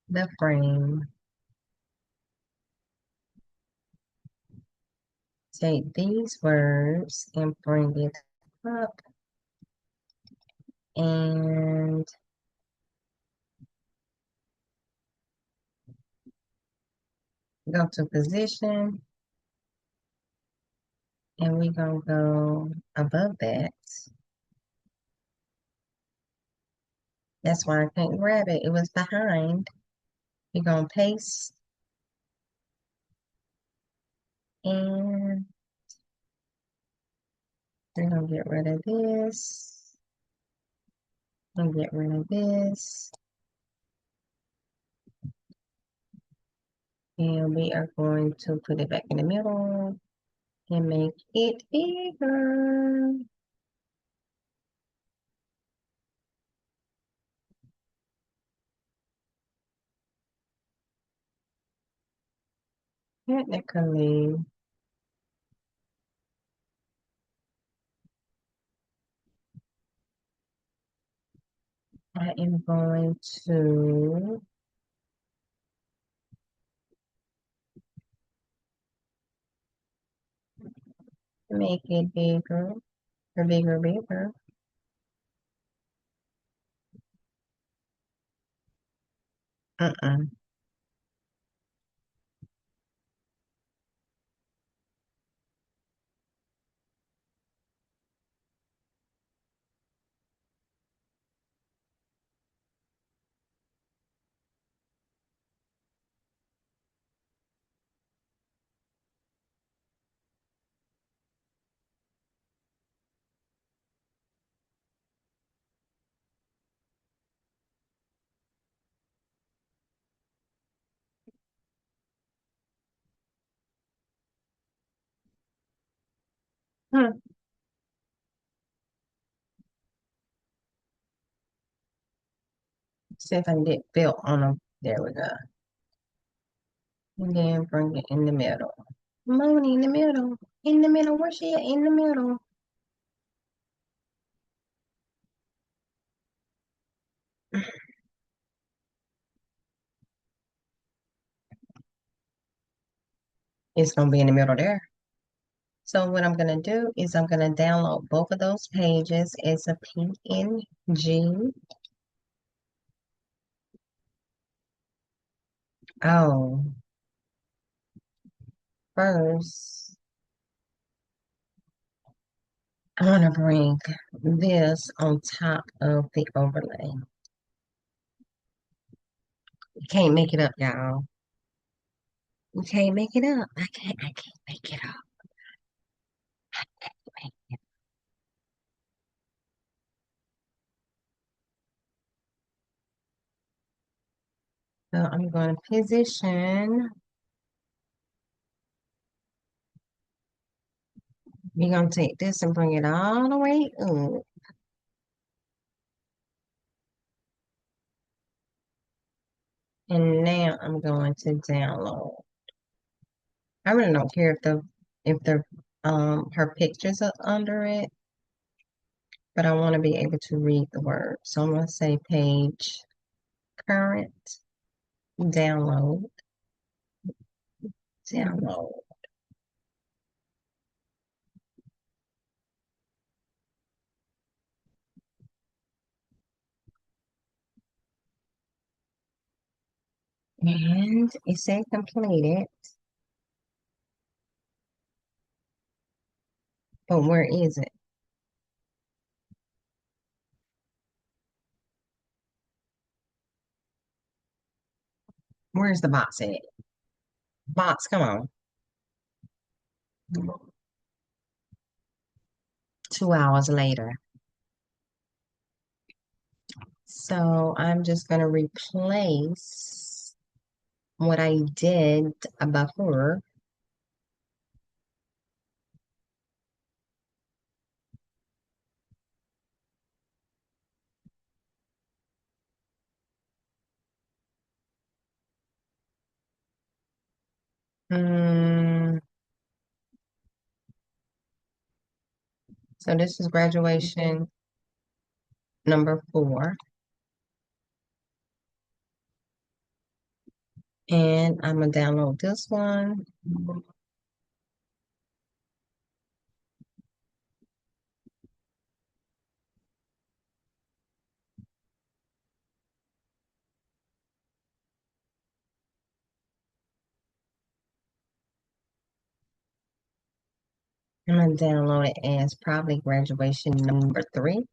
the frame. Take these words and bring it up and go to position. And we're going to go above that. That's why I couldn't grab it. It was behind. We're going to paste. And we're going to get rid of this. And get rid of this. And we are going to put it back in the middle and make it bigger. Technically, I am going to make it bigger, or bigger. Uh-uh. See if I can get built on them. There we go. And then bring it in the middle. Moon in the middle. In the middle. Where's she at? In the middle. It's gonna be in the middle there. So what I'm gonna do is I'm gonna download both of those pages as a PNG. Oh, first I wanna bring this on top of the overlay. You can't make it up, y'all. You can't make it up. I can't make it up. So I'm going to position. We're going to take this and bring it all the way up. And now I'm going to download. I really don't care if the her pictures are under it, but I want to be able to read the word. So I'm going to say page current download download. And it said completed, but where is it? Where's the box at? Box, come on. 2 hours later. So I'm just going to replace what I did before. Mm, so this is graduation number 4. And I'm going to download this one. I'm going to download it as probably graduation number 3.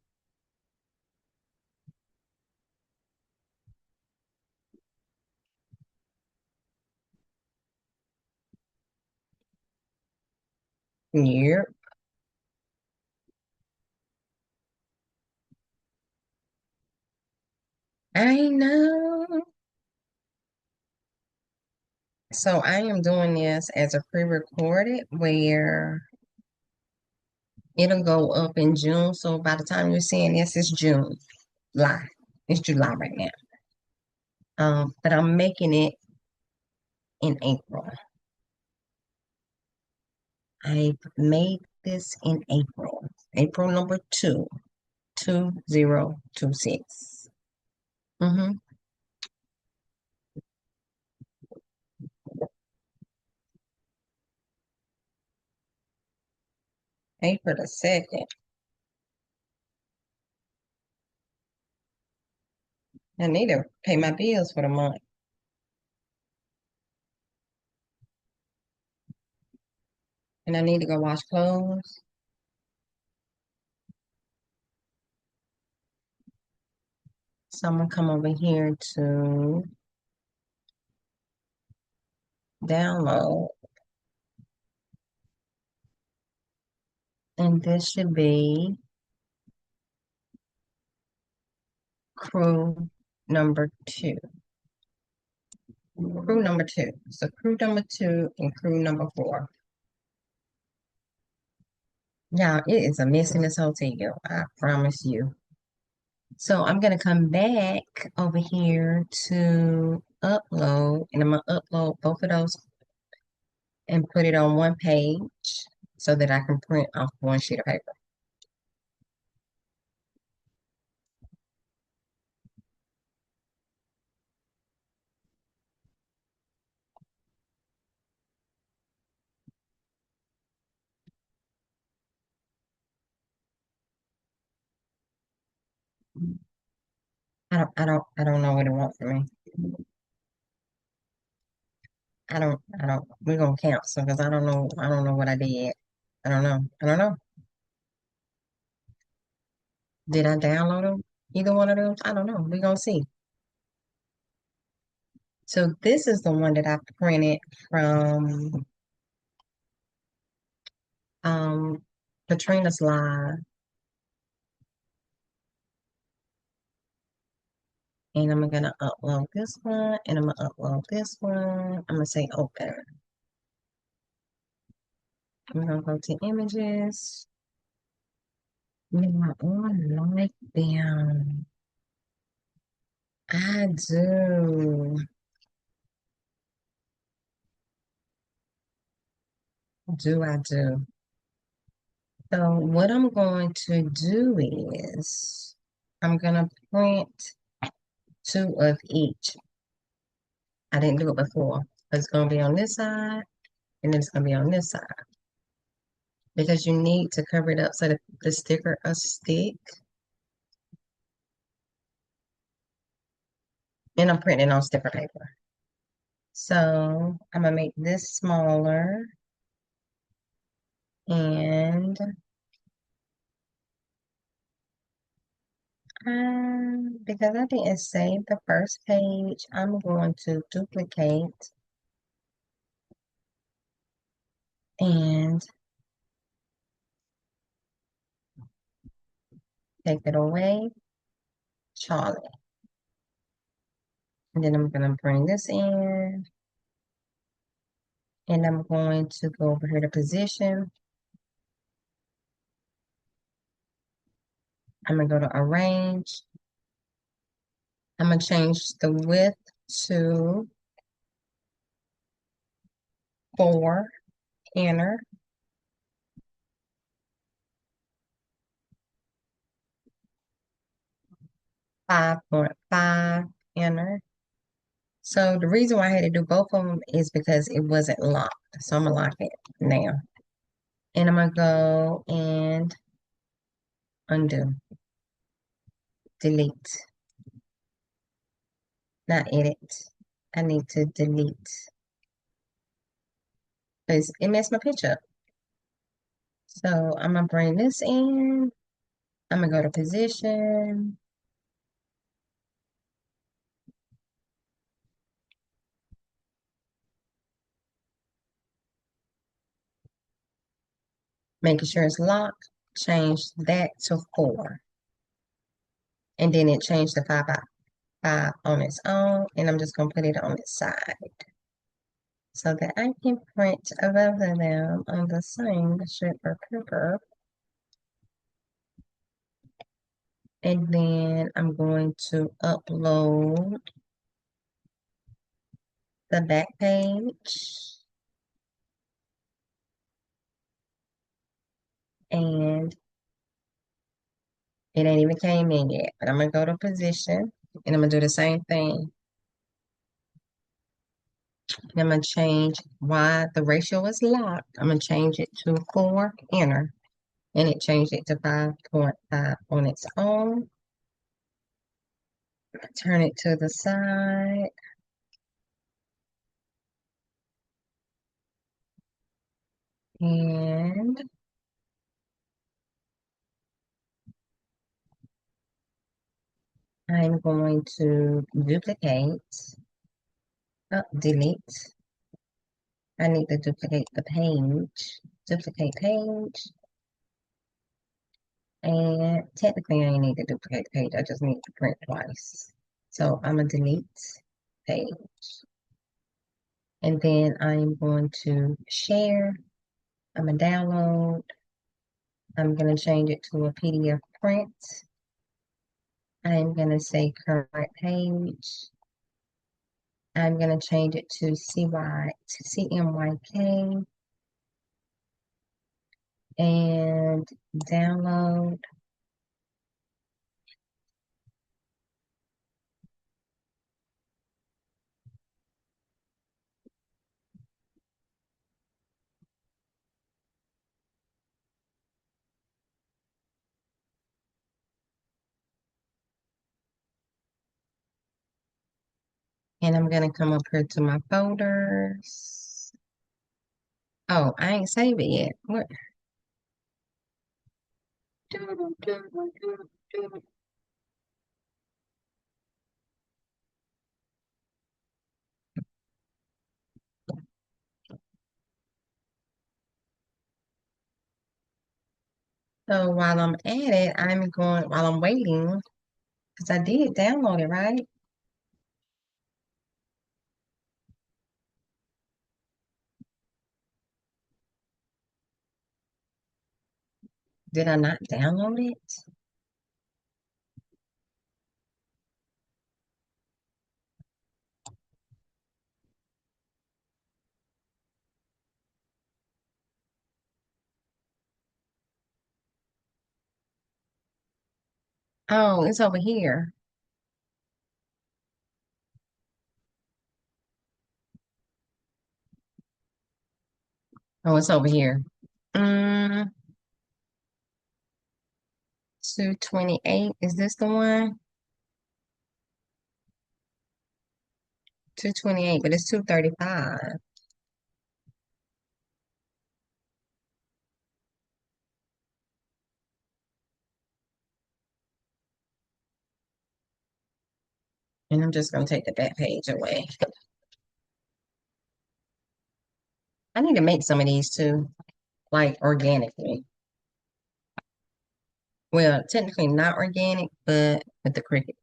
Yep, I know. So I am doing this as a pre-recorded where it'll go up in June. So by the time you're seeing this, it's June. July. It's July right now. But I'm making it in April. I made this in April. April number 2, 2026. Mm-hmm. April the 2nd. I need to pay my bills for the month. And I need to go wash clothes. So I'm gonna come over here to download. And this should be crew number 2. Crew number 2. So crew number 2 and crew number 4. Yeah, it is a mess in this hotel. I promise you. So I'm gonna come back over here to upload, and I'm gonna upload both of those and put it on one page so that I can print off one sheet of paper. I don't know what it wants from me. I don't. We're gonna cancel because I don't know what I did. I don't know. Did I download them? Either one of those? I don't know. We're gonna see. So this is the one that I printed from um Katrina's live, and I'm gonna upload this one, and I'm gonna upload this one. I'm gonna say open. I'm gonna go to images. Now, I like them. I do. I do. So what I'm going to do is I'm gonna print two of each. I didn't do it before. It's gonna be on this side and then it's gonna be on this side because you need to cover it up so that the sticker will stick. And I'm printing on sticker paper. So I'm gonna make this smaller and because I didn't save the first page, I'm going to duplicate and take it away, Charlie. And then I'm going to bring this in and I'm going to go over here to position. I'm going to go to arrange. I'm going to change the width to 4, enter. 5.5, enter. So the reason why I had to do both of them is because it wasn't locked. So I'm gonna lock it now. And I'm gonna go and undo, delete, not edit. I need to delete because it messed my picture up. So I'm gonna bring this in. I'm gonna go to position. Making sure it's locked. Change that to 4. And then it changed to 5 by 5 on its own. And I'm just gonna put it on its side, so that I can print both of them on the same sheet of paper. And then I'm going to upload the back page. And it ain't even came in yet, but I'm gonna go to position and I'm gonna do the same thing. And I'm gonna change why the ratio is locked. I'm gonna change it to 4, enter. And it changed it to 5.5 on its own. Turn it to the side. And I'm going to duplicate, delete. I need to duplicate the page, duplicate page. And technically I need to duplicate the page. I just need to print twice. So I'm gonna delete page. And then I'm going to share. I'm gonna download. I'm going to change it to a PDF print. I'm going to say current page. I'm going to change it to CMYK and download. And I'm going to come up here to my folders. Oh, I ain't saved it yet. What? So while I'm at it, while I'm waiting, because I did download it, right? Did I not download it? Oh, it's over here. Oh, it's over here. Mm, 228. Is this the one? 228, but it's 235. And I'm just gonna take the back page away. I need to make some of these too, like organically. Well, technically not organic, but with the cricket.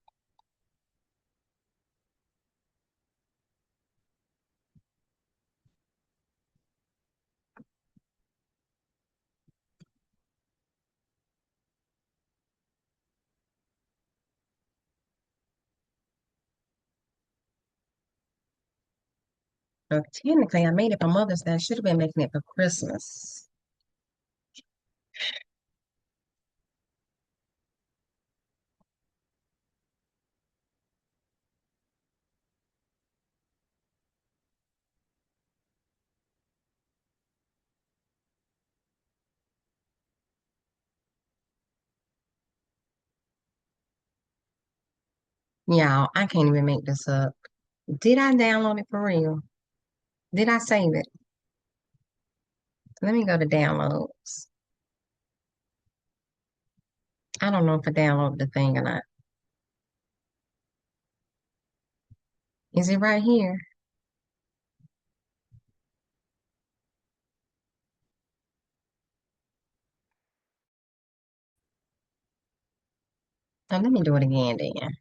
So technically, I made it for Mother's Day. I should have been making it for Christmas. Y'all, I can't even make this up. Did I download it for real? Did I save it? Let me go to downloads. I don't know if I downloaded the thing or not. Is it right here? Oh, let me do it again then,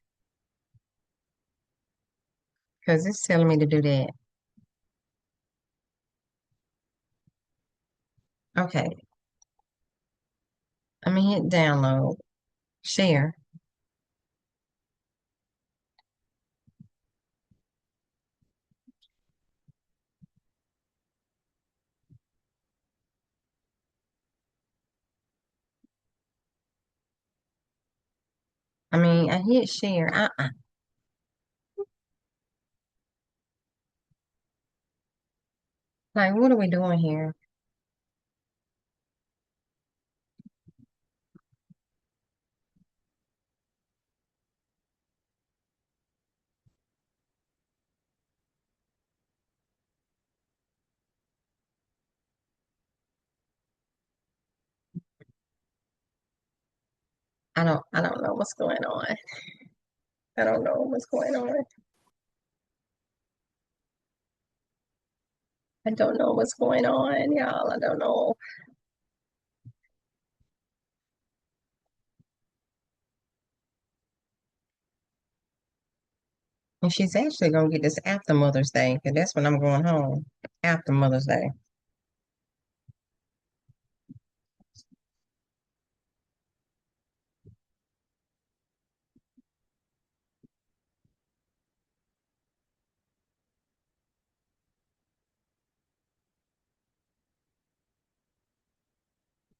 because it's telling me to do that. Okay, I'm gonna hit download, share. I hit share. Like, what are we doing here? I don't know what's going on. I don't know what's going on. I don't know what's going on, y'all. I don't know. And she's actually gonna get this after Mother's Day, because that's when I'm going home. After Mother's Day.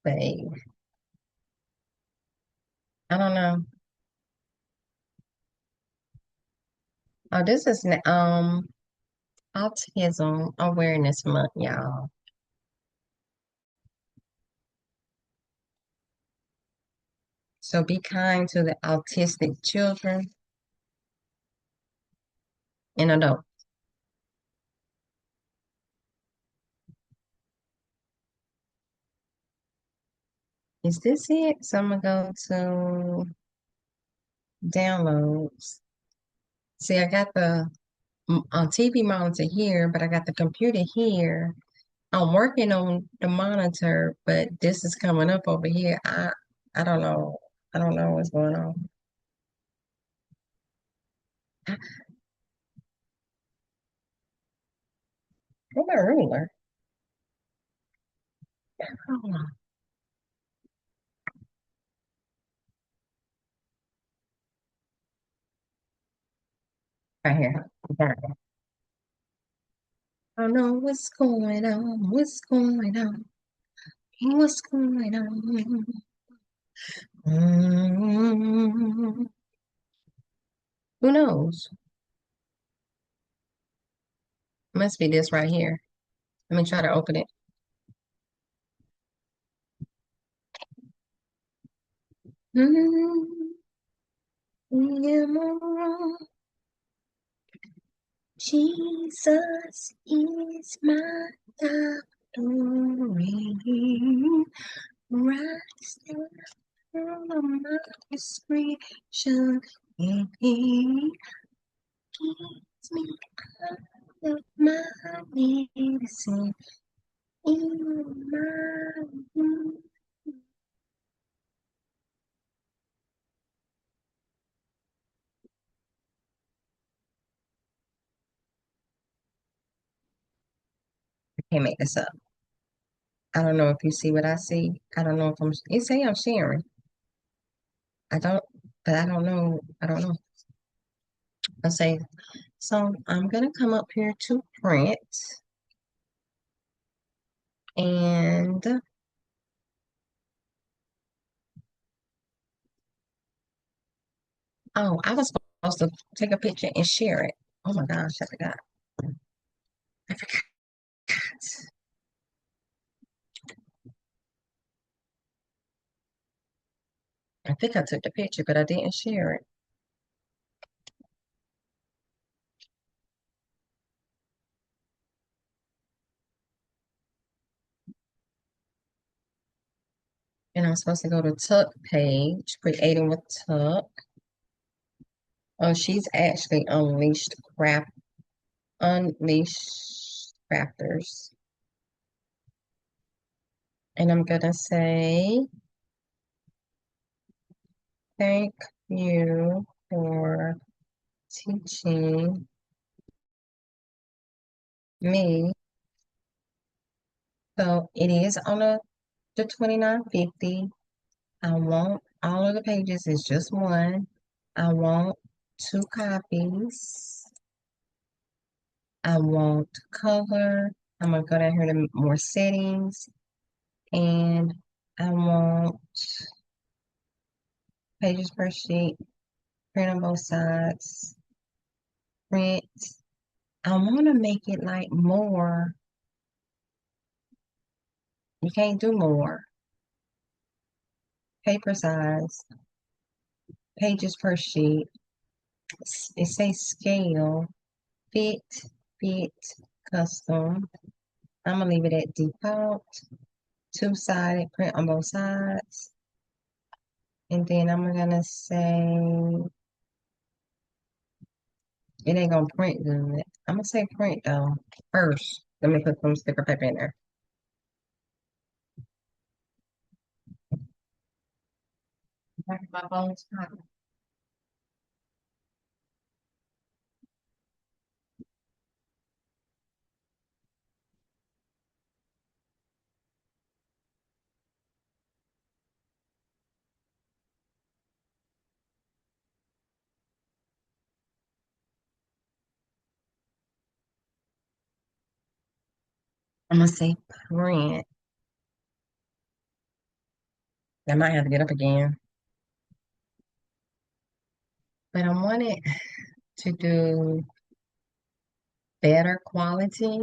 Babe, I don't know. Oh, this is Autism Awareness Month, y'all. So be kind to the autistic children and adults. Is this it? So I'm gonna go to downloads. See, I got the TV monitor here, but I got the computer here. I'm working on the monitor, but this is coming up over here. I don't know. I don't know what's going on. Where's my ruler? Hold on. Right here. Got it. I don't know what's going on. What's going on? What's going on? Mm, who knows? Must be this right here. Let me try to open it. Mm, Jesus is my glory. Rise from my description. And he gives me out of my medicine. In my room. I can't make this up. I don't know if you see what I see. I don't know if you say I'm sharing. I don't, but I don't know. I don't know. I say, so I'm gonna come up here to print and oh, I was supposed to take a picture and share it. Oh my gosh, I forgot. I forgot. I think I took the picture, but I didn't share it. And I'm supposed to go to Tuck page, creating with Tuck. Oh, she's actually unleashed crafters. And I'm gonna say thank you for teaching me. So it is on the 2950. I want all of the pages is just one. I want two copies. I want color. I'm gonna go down here to more settings and I want pages per sheet, print on both sides, print. I want to make it like more. You can't do more. Paper size, pages per sheet. It says scale, fit, fit, custom. I'm gonna leave it at default. Two-sided print on both sides. And then I'm gonna say it ain't gonna print good. I'm gonna say print though. First, let me put some sticker paper in there. My phone's hot. I'm gonna say print. I might have to get up again. But I wanted to do better quality,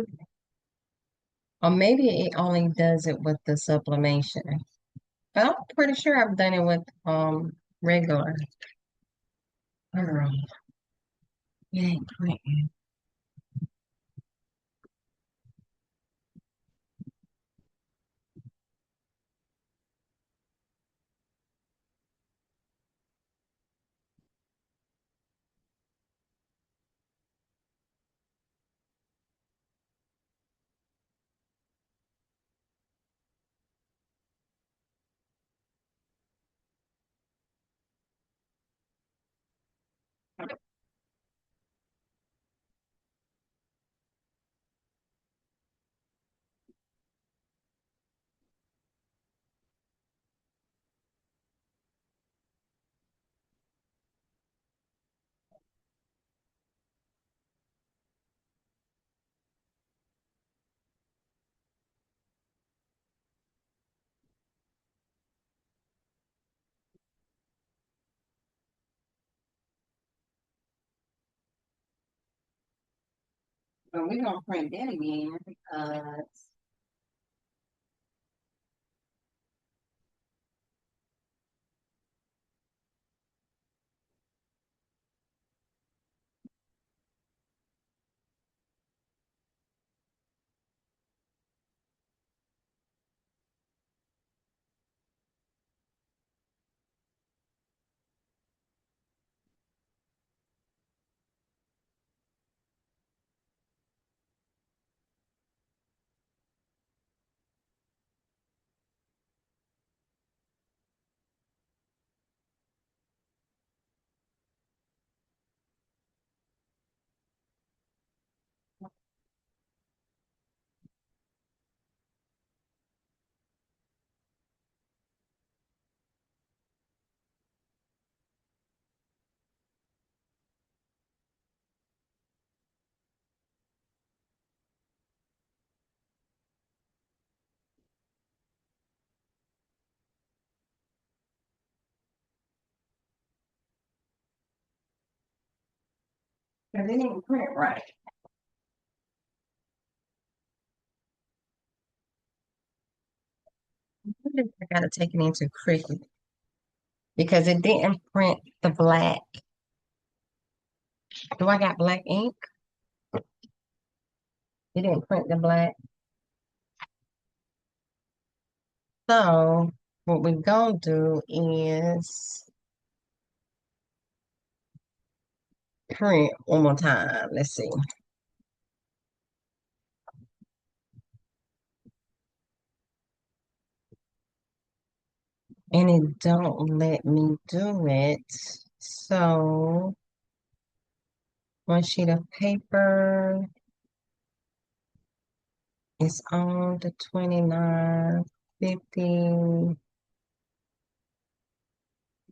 or maybe it only does it with the sublimation. But I'm pretty sure I've done it with regular. Girl, it ain't printing. But we're gonna print that again because it didn't print right. I wonder if I gotta take it into Cricut because it didn't print the black. Do I got black ink? It didn't print the black. So what we're gonna do is print one more time. Let's see. And it don't let me do it. So one sheet of paper is on the 2950.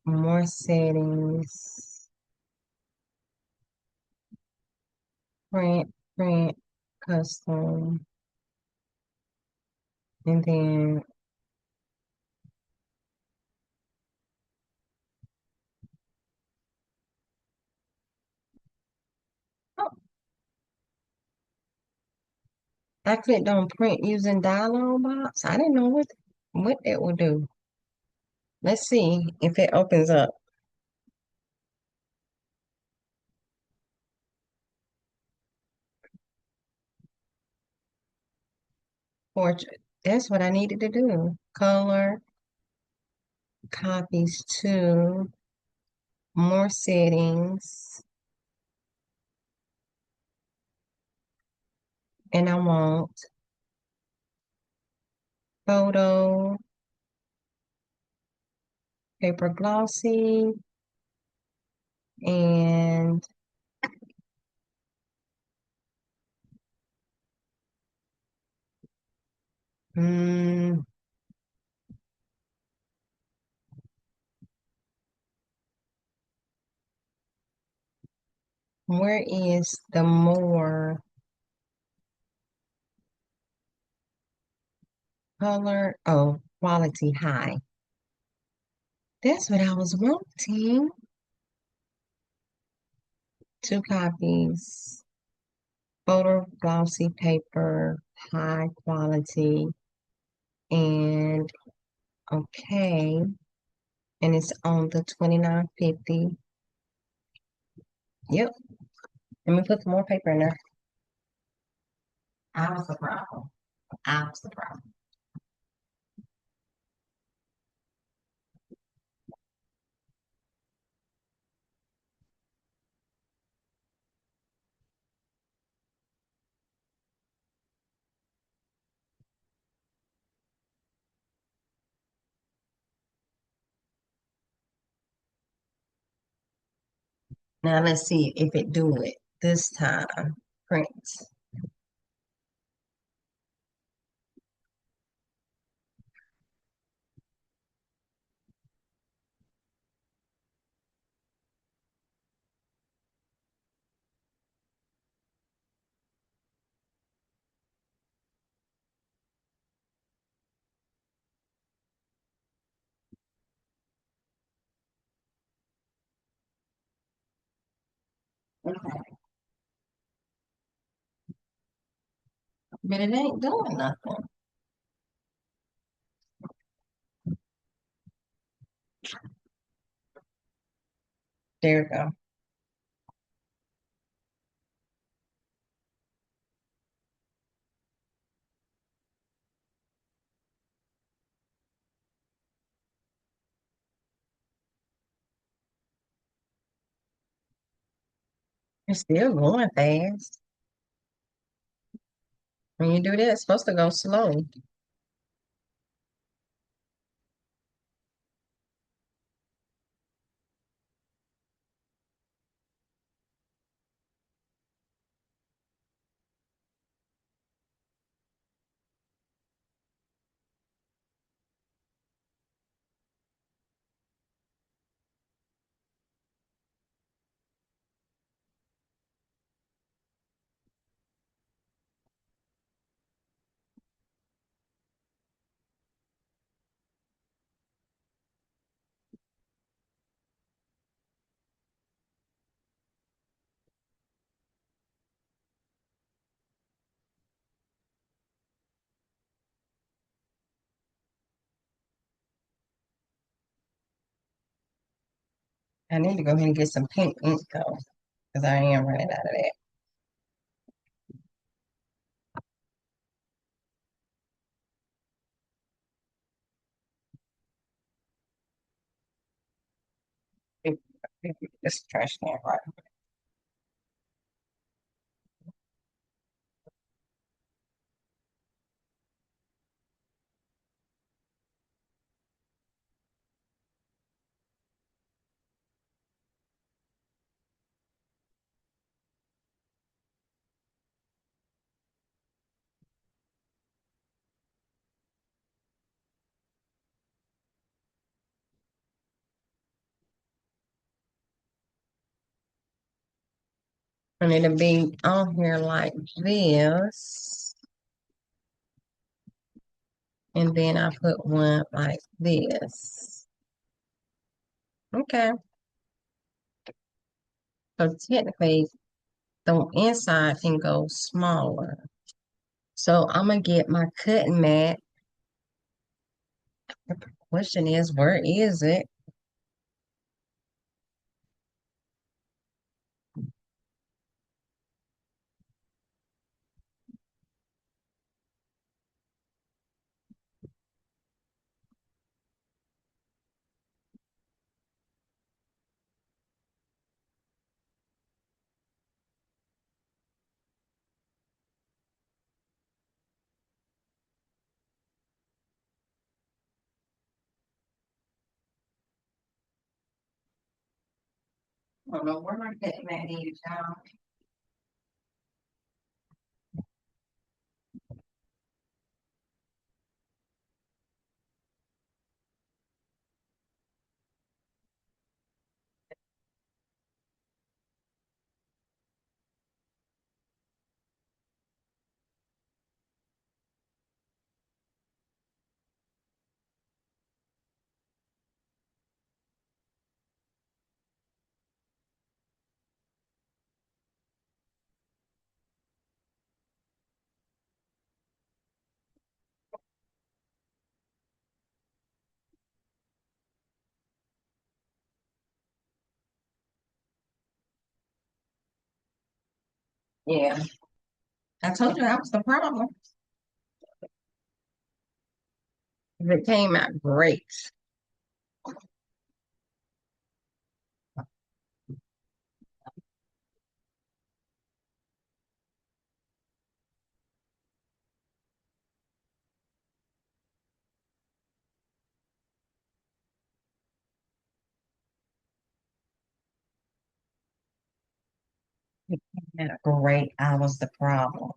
More settings. Print, print, custom. And then oh, I clicked on print using dialog box. I didn't know what it would do. Let's see if it opens up. Portrait. That's what I needed to do. Color, copies to, more settings, and I want photo, paper glossy, and mm, where is the more color? Oh, quality high. That's what I was wanting. 2 copies. Photo glossy paper, high quality, and okay. And it's on the 29.50. Yep. Let me put some more paper in there. I was the problem. I was the problem. Now let's see if it do it this time. Print. Okay. But it ain't doing nothing. There we go. It's still going fast. When you do that, it's supposed to go slow. I need to go ahead and get some pink ink though, because I am running out of that. This trash can right. And it'll be on here like this. And then I put one like this. Okay. So technically, the inside can go smaller. So I'm gonna get my cutting mat. The question is, where is it? I don't know where my cutting mat is, y'all. Yeah, I told you that was the problem. It came out great. It came out great. I was the problem.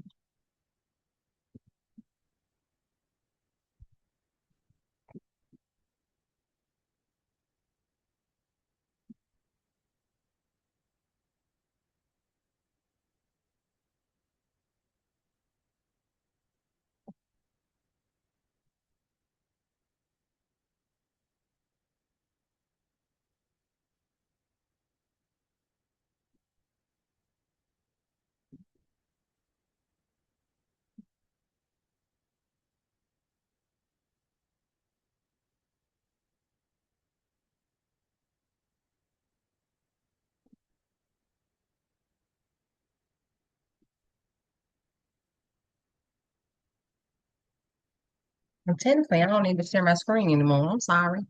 And technically, I don't need to share my screen anymore. I'm sorry.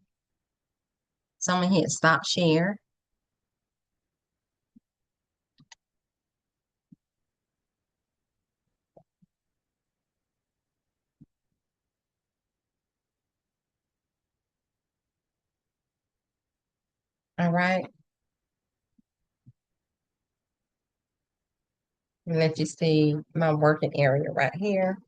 So I'm gonna hit stop share. All right. And let you see my working area right here.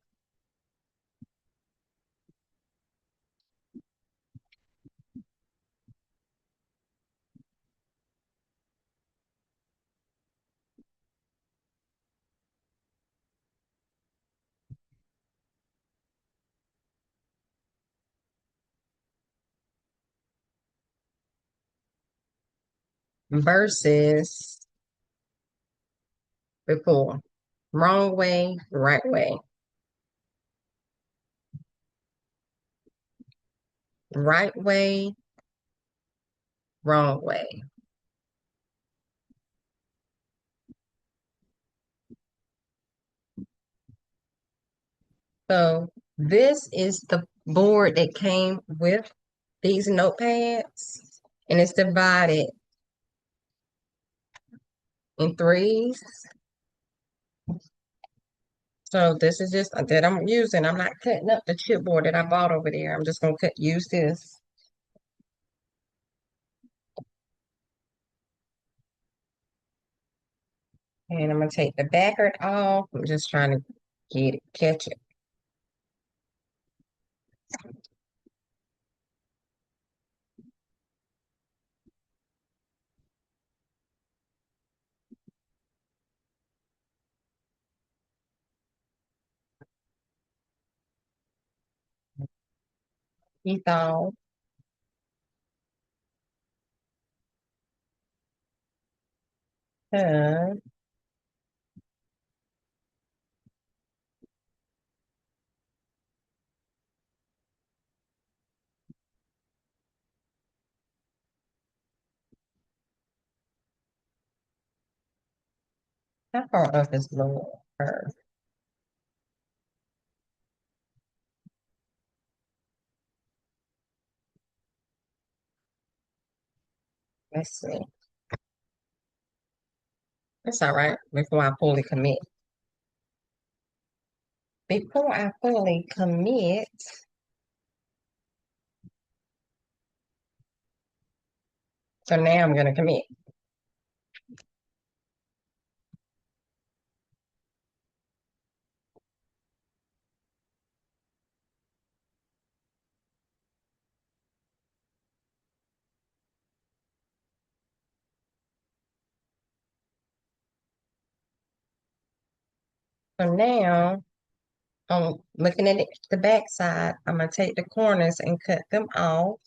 Versus before. Wrong way, right way. Right way, wrong way. So this is the board that came with these notepads, and it's divided in threes. So this is just that I'm using. I'm not cutting up the chipboard that I bought over there. I'm just gonna use this. And I'm gonna take the backer off. I'm just trying to get it, catch it. He thought, uh, how far up is lower? Let's see. That's all right. Before I fully commit. Before I fully commit, so now I'm gonna commit. So now I'm looking at it, the back side. I'm gonna take the corners and cut them off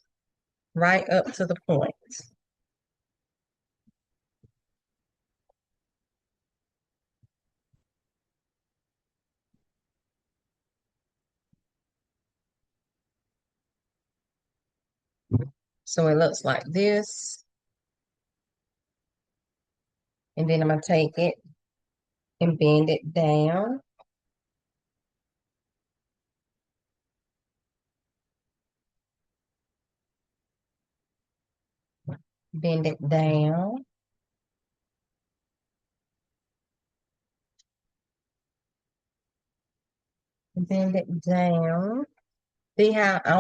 right up to the point. So it looks like this. And then I'm gonna take it and bend it down. Bend it down. Bend it down. See how I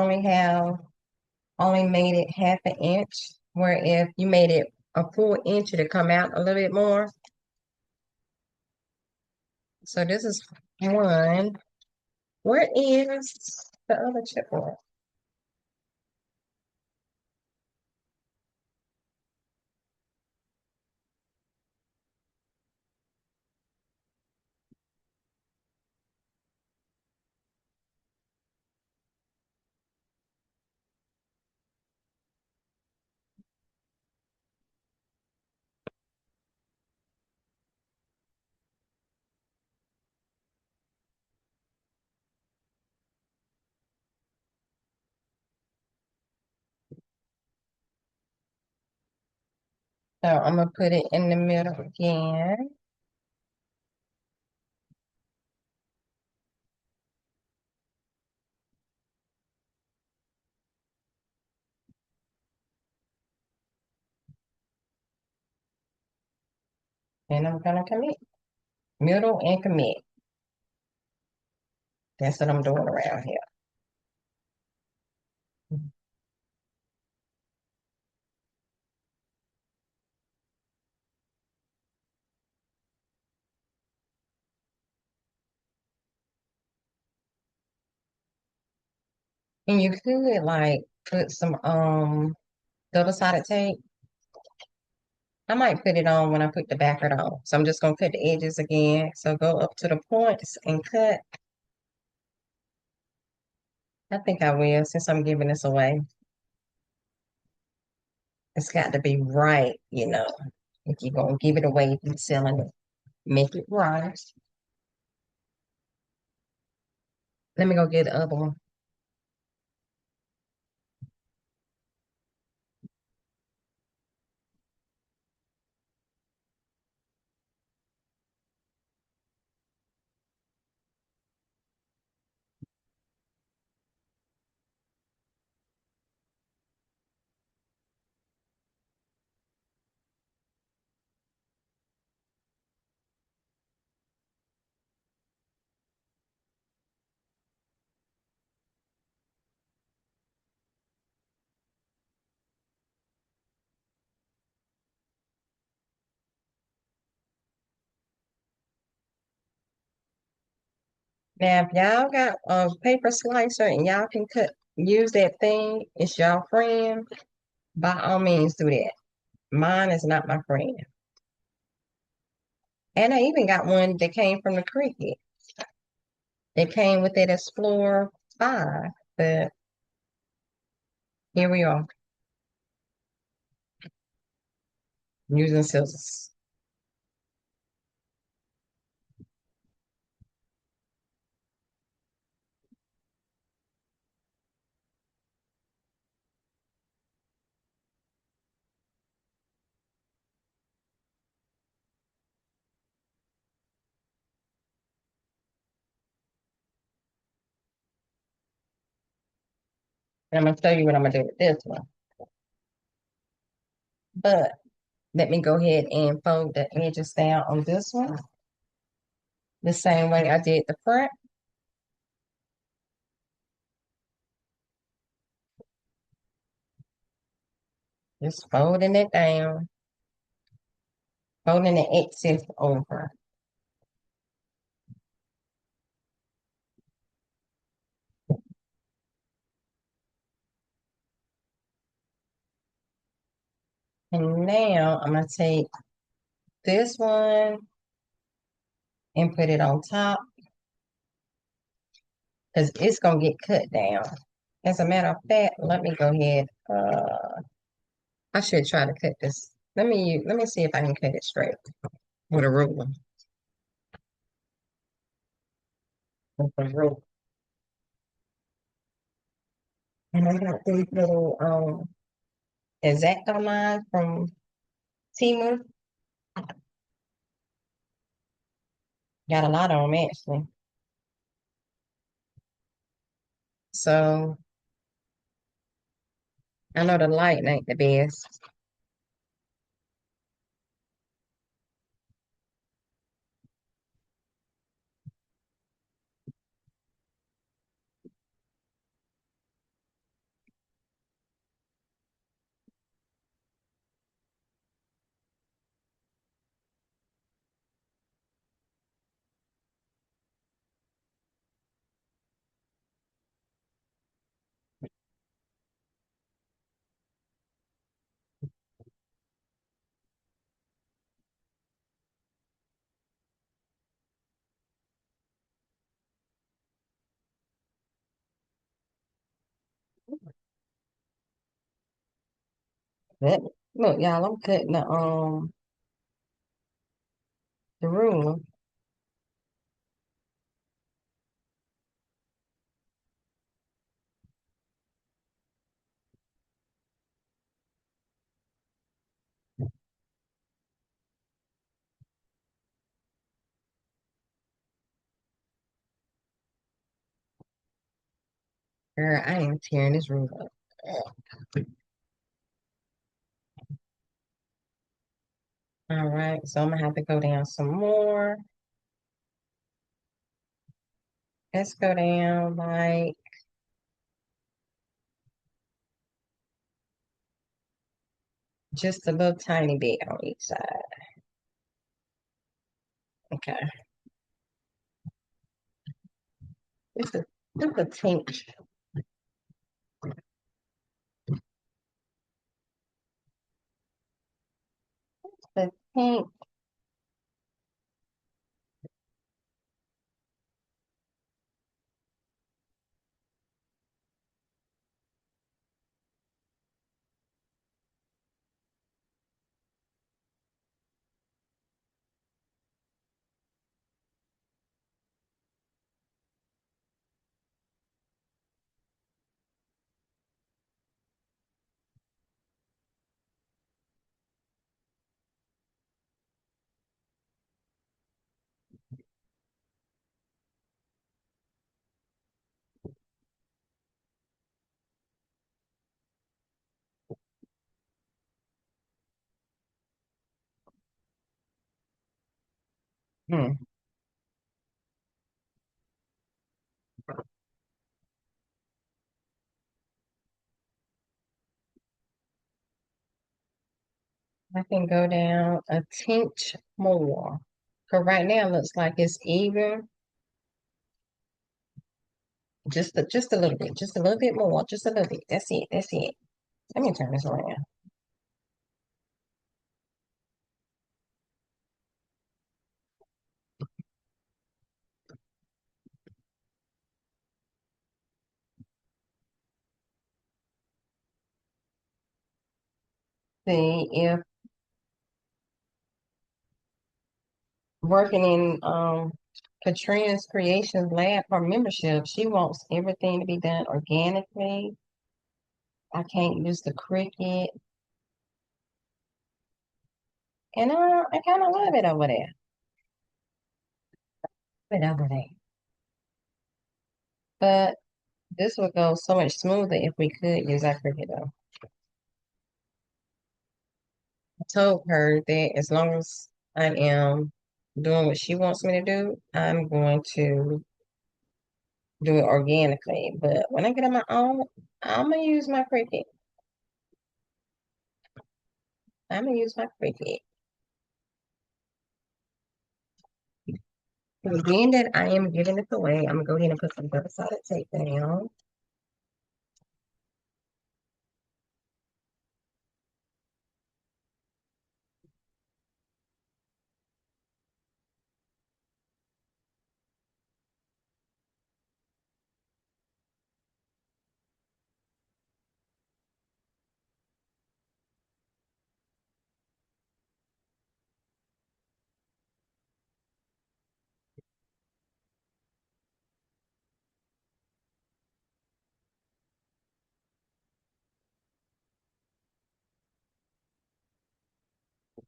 only made it half an inch, where if you made it a full inch, it'd come out a little bit more. So this is one. Where is the other chipboard? So I'm gonna put it in the middle again. And I'm gonna commit. Middle and commit. That's what I'm doing around here. And you could like put some double-sided tape. I might put it on when I put the backer on. So I'm just gonna cut the edges again. So go up to the points and cut. I think I will since I'm giving this away. It's got to be right, you know. If you're gonna give it away, if you're selling it, make it right. Let me go get the other one. Now, if y'all got a paper slicer and y'all can use that thing, it's y'all friend, by all means do that. Mine is not my friend. And I even got one that came from the Cricket. It came with that Explorer 5, but here we are using scissors. And I'm gonna show you what I'm gonna do with this one. But let me go ahead and fold the edges down on this one the same way I did the front. Just folding it down, folding the excess over. And now I'm gonna take this one and put it on top because it's gonna get cut down. As a matter of fact, let me go ahead. I should try to cut this. Let me see if I can cut it straight with a ruler. With a ruler. And I got these little Exacto lines from Timu. Got a lot on them actually. So I know the light ain't the best. But look, y'all, I'm cutting the ruler. Girl, I am tearing this ruler up. All right, so I'm gonna have to go down some more. Let's go down like just a little tiny bit on each side. Okay. Just a just a tinge. The pink. Hmm. I can go down a tinge more. Cause right now it looks like it's even. Just a little bit. Just a little bit more. Just a little bit. That's it. That's it. Let me turn this around. See if working in Katrina's Creations Lab for membership, she wants everything to be done organically. I can't use the Cricut. And I kind of love it over there. But over there. But this would go so much smoother if we could use our Cricut though. I told her that as long as I am doing what she wants me to do, I'm going to do it organically. But when I get on my own, I'm gonna use my Cricut. I'm gonna use my Cricut. And being that I am giving this away, I'm gonna go ahead and put some double-sided tape down.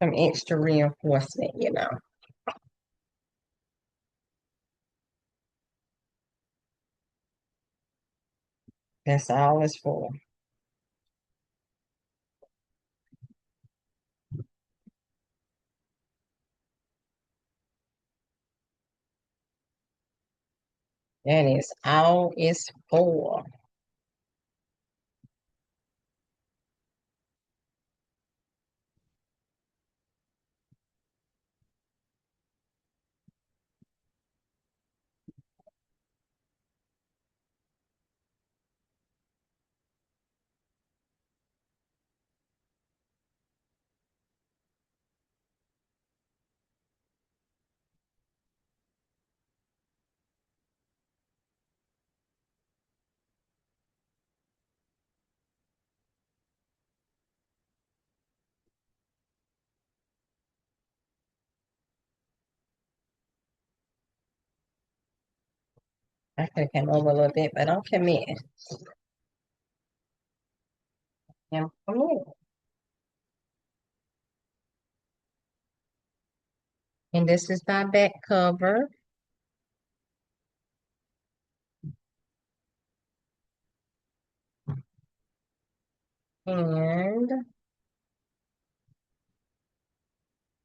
Some extra reinforcement. That's all it's for. That is all it's for. I could have came over a little bit, but I'm committed. I'm committed. And this is my back cover. And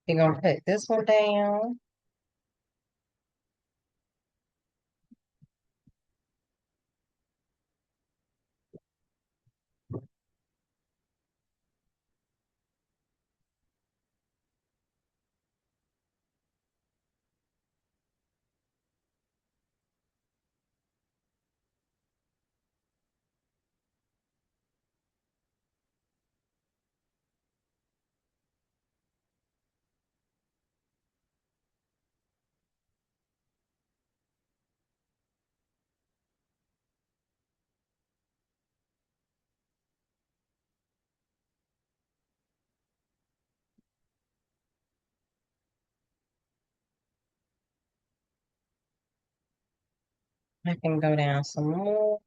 we're gonna put this one down. I can go down some more.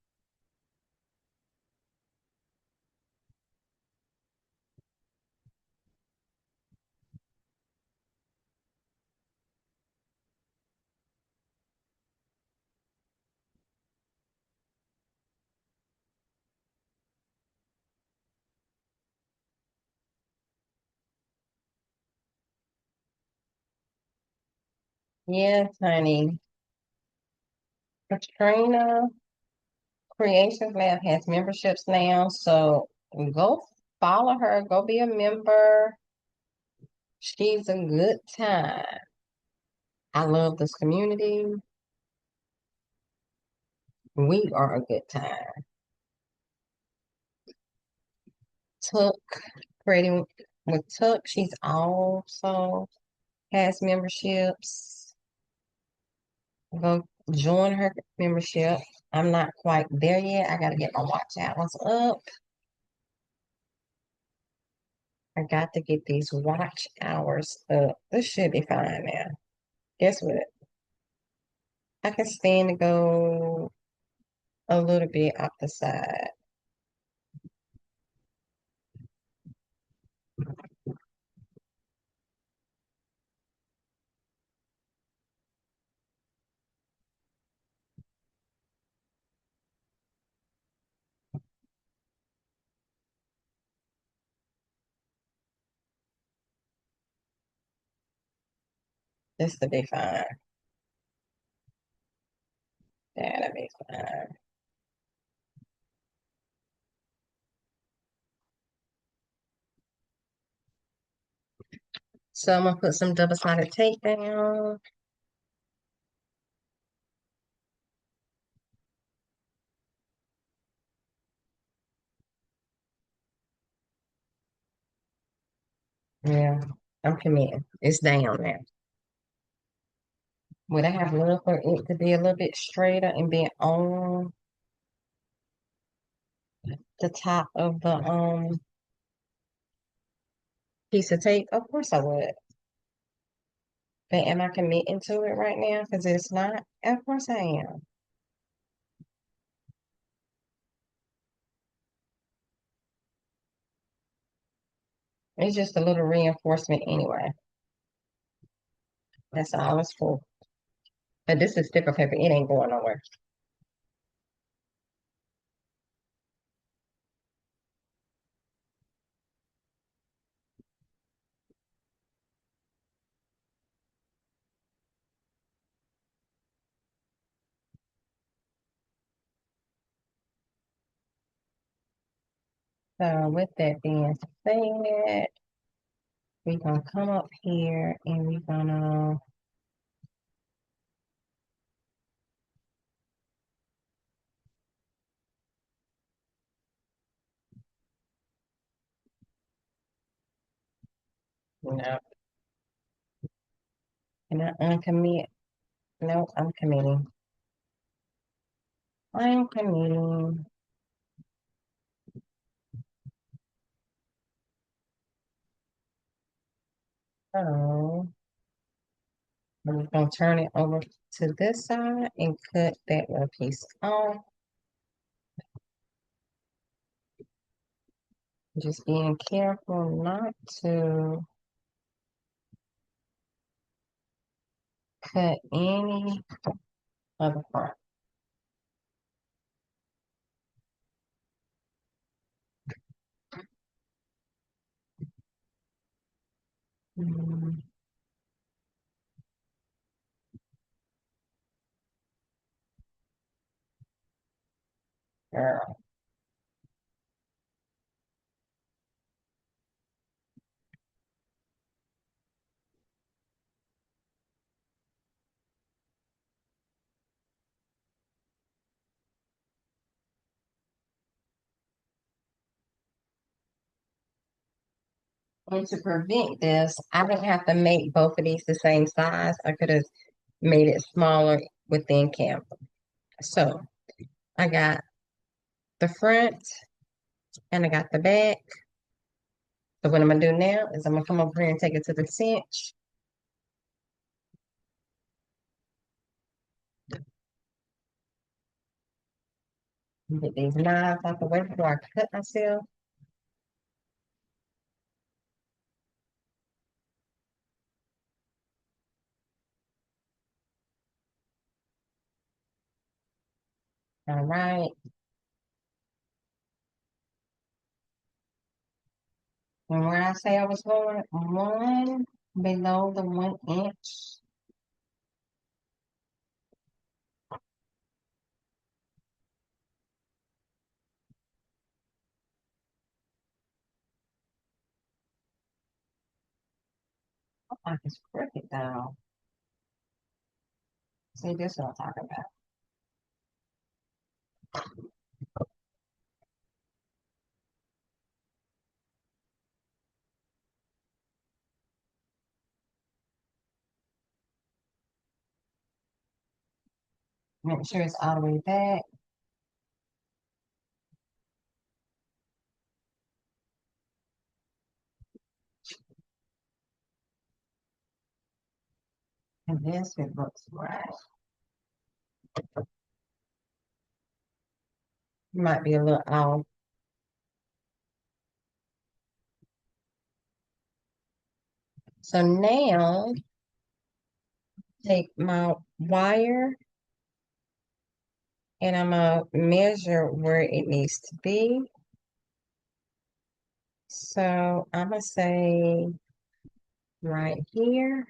Yes, honey. Katrina Creations Lab has memberships now, so go follow her. Go be a member. She's a good time. I love this community. We are a good time. Tuck, creating with Tuck, she's also has memberships. Go join her membership. I'm not quite there yet. I gotta get my watch hours up. I got to get these watch hours up. This should be fine now. Guess what? I can stand to go a little bit off the side. This to be fine. That'll be fine. So I'm gonna put some double-sided tape down. Yeah, I'm committed. It's down now. Would I have love for it to be a little bit straighter and be on the top of the piece of tape? Of course I would. But am I committing to it right now? Because it's not. Of course I am. It's just a little reinforcement anyway. That's all it's for. But this is sticker paper. It ain't going nowhere. So with that being said, we're gonna come up here and we're gonna no, can I uncommit? No, I'm committing. I'm committing. So I'm just gonna turn it over to this side and cut that little piece off. Just being careful not to cut any of the part. Mm, girl. And to prevent this, I didn't have to make both of these the same size. I could have made it smaller within Canva. So I got the front and I got the back. So what I'm gonna do now is I'm gonna come over here and take it to the cinch. Get these knives out the way before I cut myself. All right. And where I say I was going, one below the 1 inch. Oh, I can break it down. See, this is what I'm talking about. Make sure it's all the way back. And this it looks right. Might be a little off. So now take my wire and I'm gonna measure where it needs to be. So I'm gonna say right here.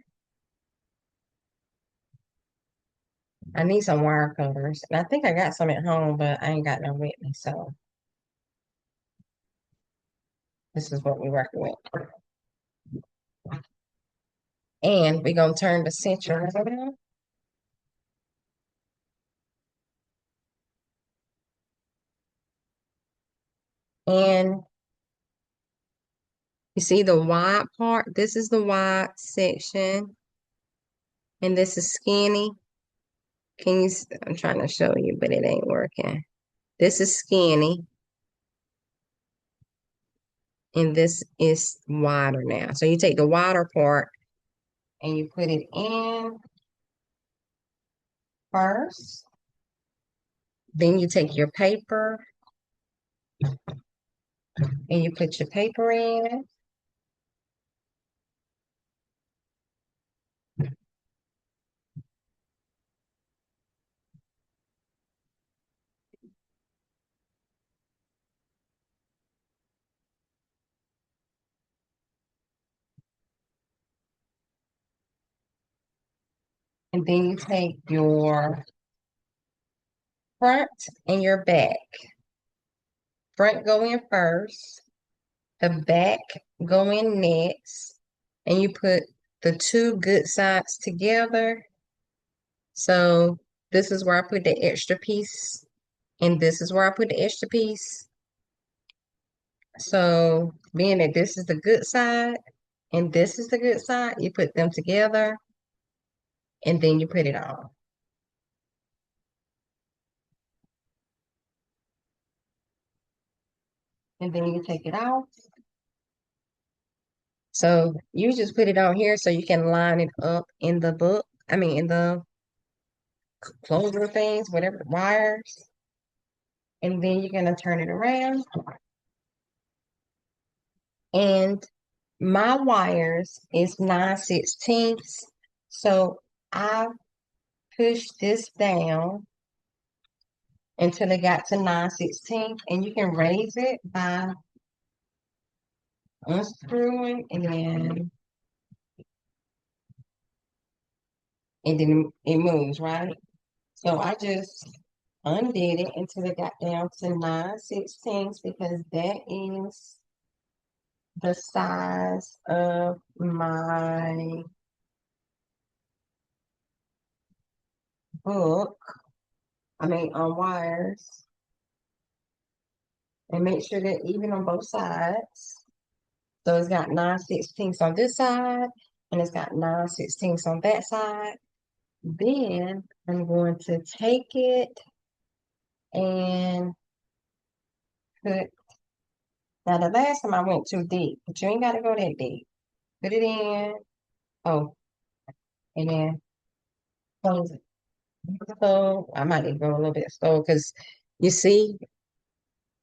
I need some wire cutters. And I think I got some at home, but I ain't got none with me. So this is what we're working with. And we're gonna turn the cinch around. And you see the wide part? This is the wide section. And this is skinny. I'm trying to show you, but it ain't working. This is skinny. And this is wider now. So you take the wider part and you put it in first. Then you take your paper and you put your paper in. And then you take your front and your back. front go in first, the back go in next, and you put the two good sides together. So this is where I put the extra piece, and this is where I put the extra piece. So being that this is the good side and this is the good side, you put them together and then you put it on. And then you take it off. So you just put it on here so you can line it up in the book. I mean, in the closer things, whatever, the wires. And then you're going to turn it around. And my wires is 9/16. So I push this down until it got to 9/16. And you can raise it by unscrewing and then it moves, right? So I just undid it until it got down to 9/16 because that is the size of my book. I mean, on wires. And make sure that even on both sides. So it's got 9/16 on this side and it's got 9/16 on that side. Then I'm going to take it and put, now the last time I went too deep, but you ain't got to go that deep. Put it in. Oh, and then close it. So I might need to go a little bit slow because you see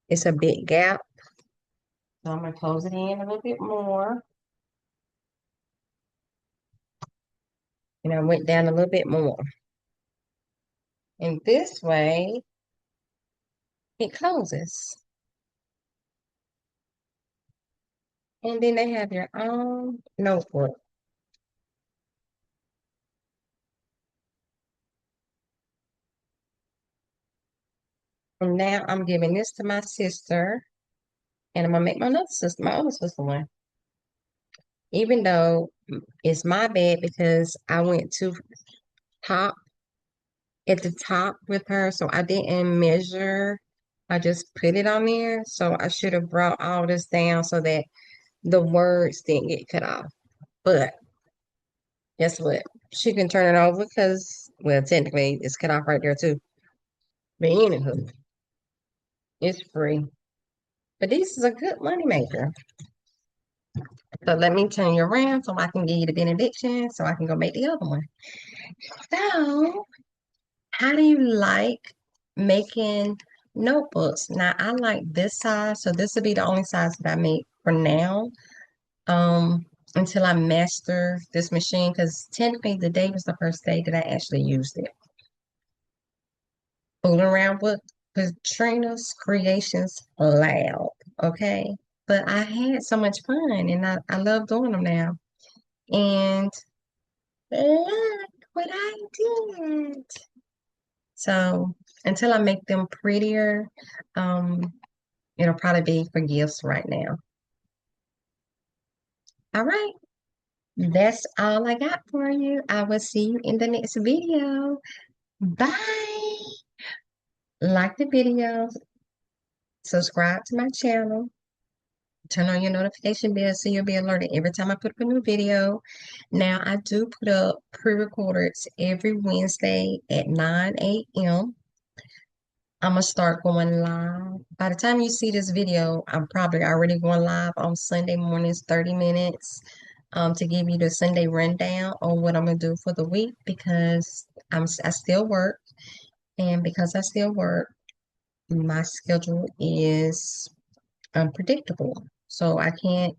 it's a big gap. So I'm going to close it in a little bit more. And I went down a little bit more. And this way, it closes. And then they have your own notebook. And now I'm giving this to my sister. And I'm going to make my other sister one. Even though it's my bad because I went too top at the top with her. So I didn't measure. I just put it on there. So I should have brought all this down so that the words didn't get cut off. But guess what? She can turn it over because, well, technically it's cut off right there too. But anywho, it's free. But this is a good money maker. So let me turn you around so I can give you the benediction so I can go make the other one. So, how do you like making notebooks? Now, I like this size, so this will be the only size that I make for now. Until I master this machine, because technically today was the first day that I actually used it. Fooling around with Katrina's Creations Lab, okay? But I had so much fun and I love doing them now. And look what I did. So until I make them prettier, um, it'll probably be for gifts right now. All right. That's all I got for you. I will see you in the next video. Bye. Like the video, subscribe to my channel, turn on your notification bell so you'll be alerted every time I put up a new video. Now, I do put up pre-recordeds every Wednesday at 9 a.m. I'm going to start going live. By the time you see this video, I'm probably already going live on Sunday mornings, 30 minutes, to give you the Sunday rundown on what I'm going to do for the week because I still work. And because I still work, my schedule is unpredictable. So I can't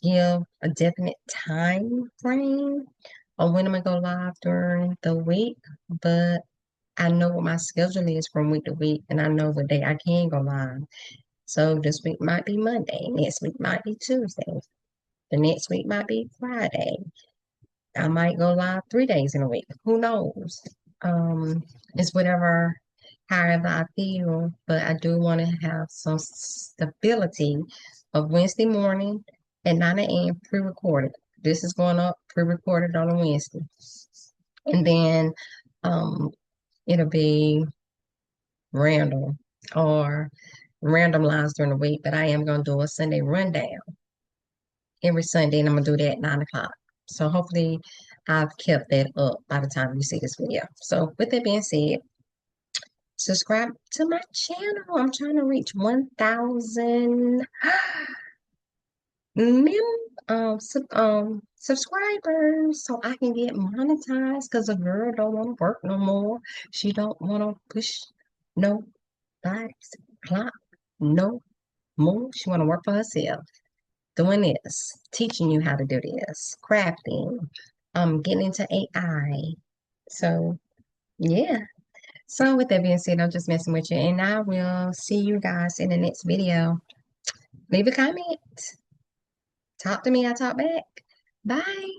give a definite time frame on when I'm going to go live during the week, but I know what my schedule is from week to week, and I know what day I can go live. So this week might be Monday, next week might be Tuesday, the next week might be Friday. I might go live 3 days in a week. Who knows? It's whatever however I feel, but I do want to have some stability of Wednesday morning at 9 a.m. pre-recorded. This is going up pre-recorded on a Wednesday. And then um, it'll be random or randomized during the week, but I am going to do a Sunday rundown every Sunday, and I'm going to do that at 9 o'clock. So hopefully I've kept that up by the time you see this video. So with that being said, subscribe to my channel. I'm trying to reach 1,000 subscribers so I can get monetized because a girl don't want to work no more. She don't want to push nobody's clock no more. She want to work for herself. Doing this, teaching you how to do this, crafting, getting into AI. So yeah. So with that being said, I'm just messing with you, and I will see you guys in the next video. Leave a comment. Talk to me, I talk back. Bye.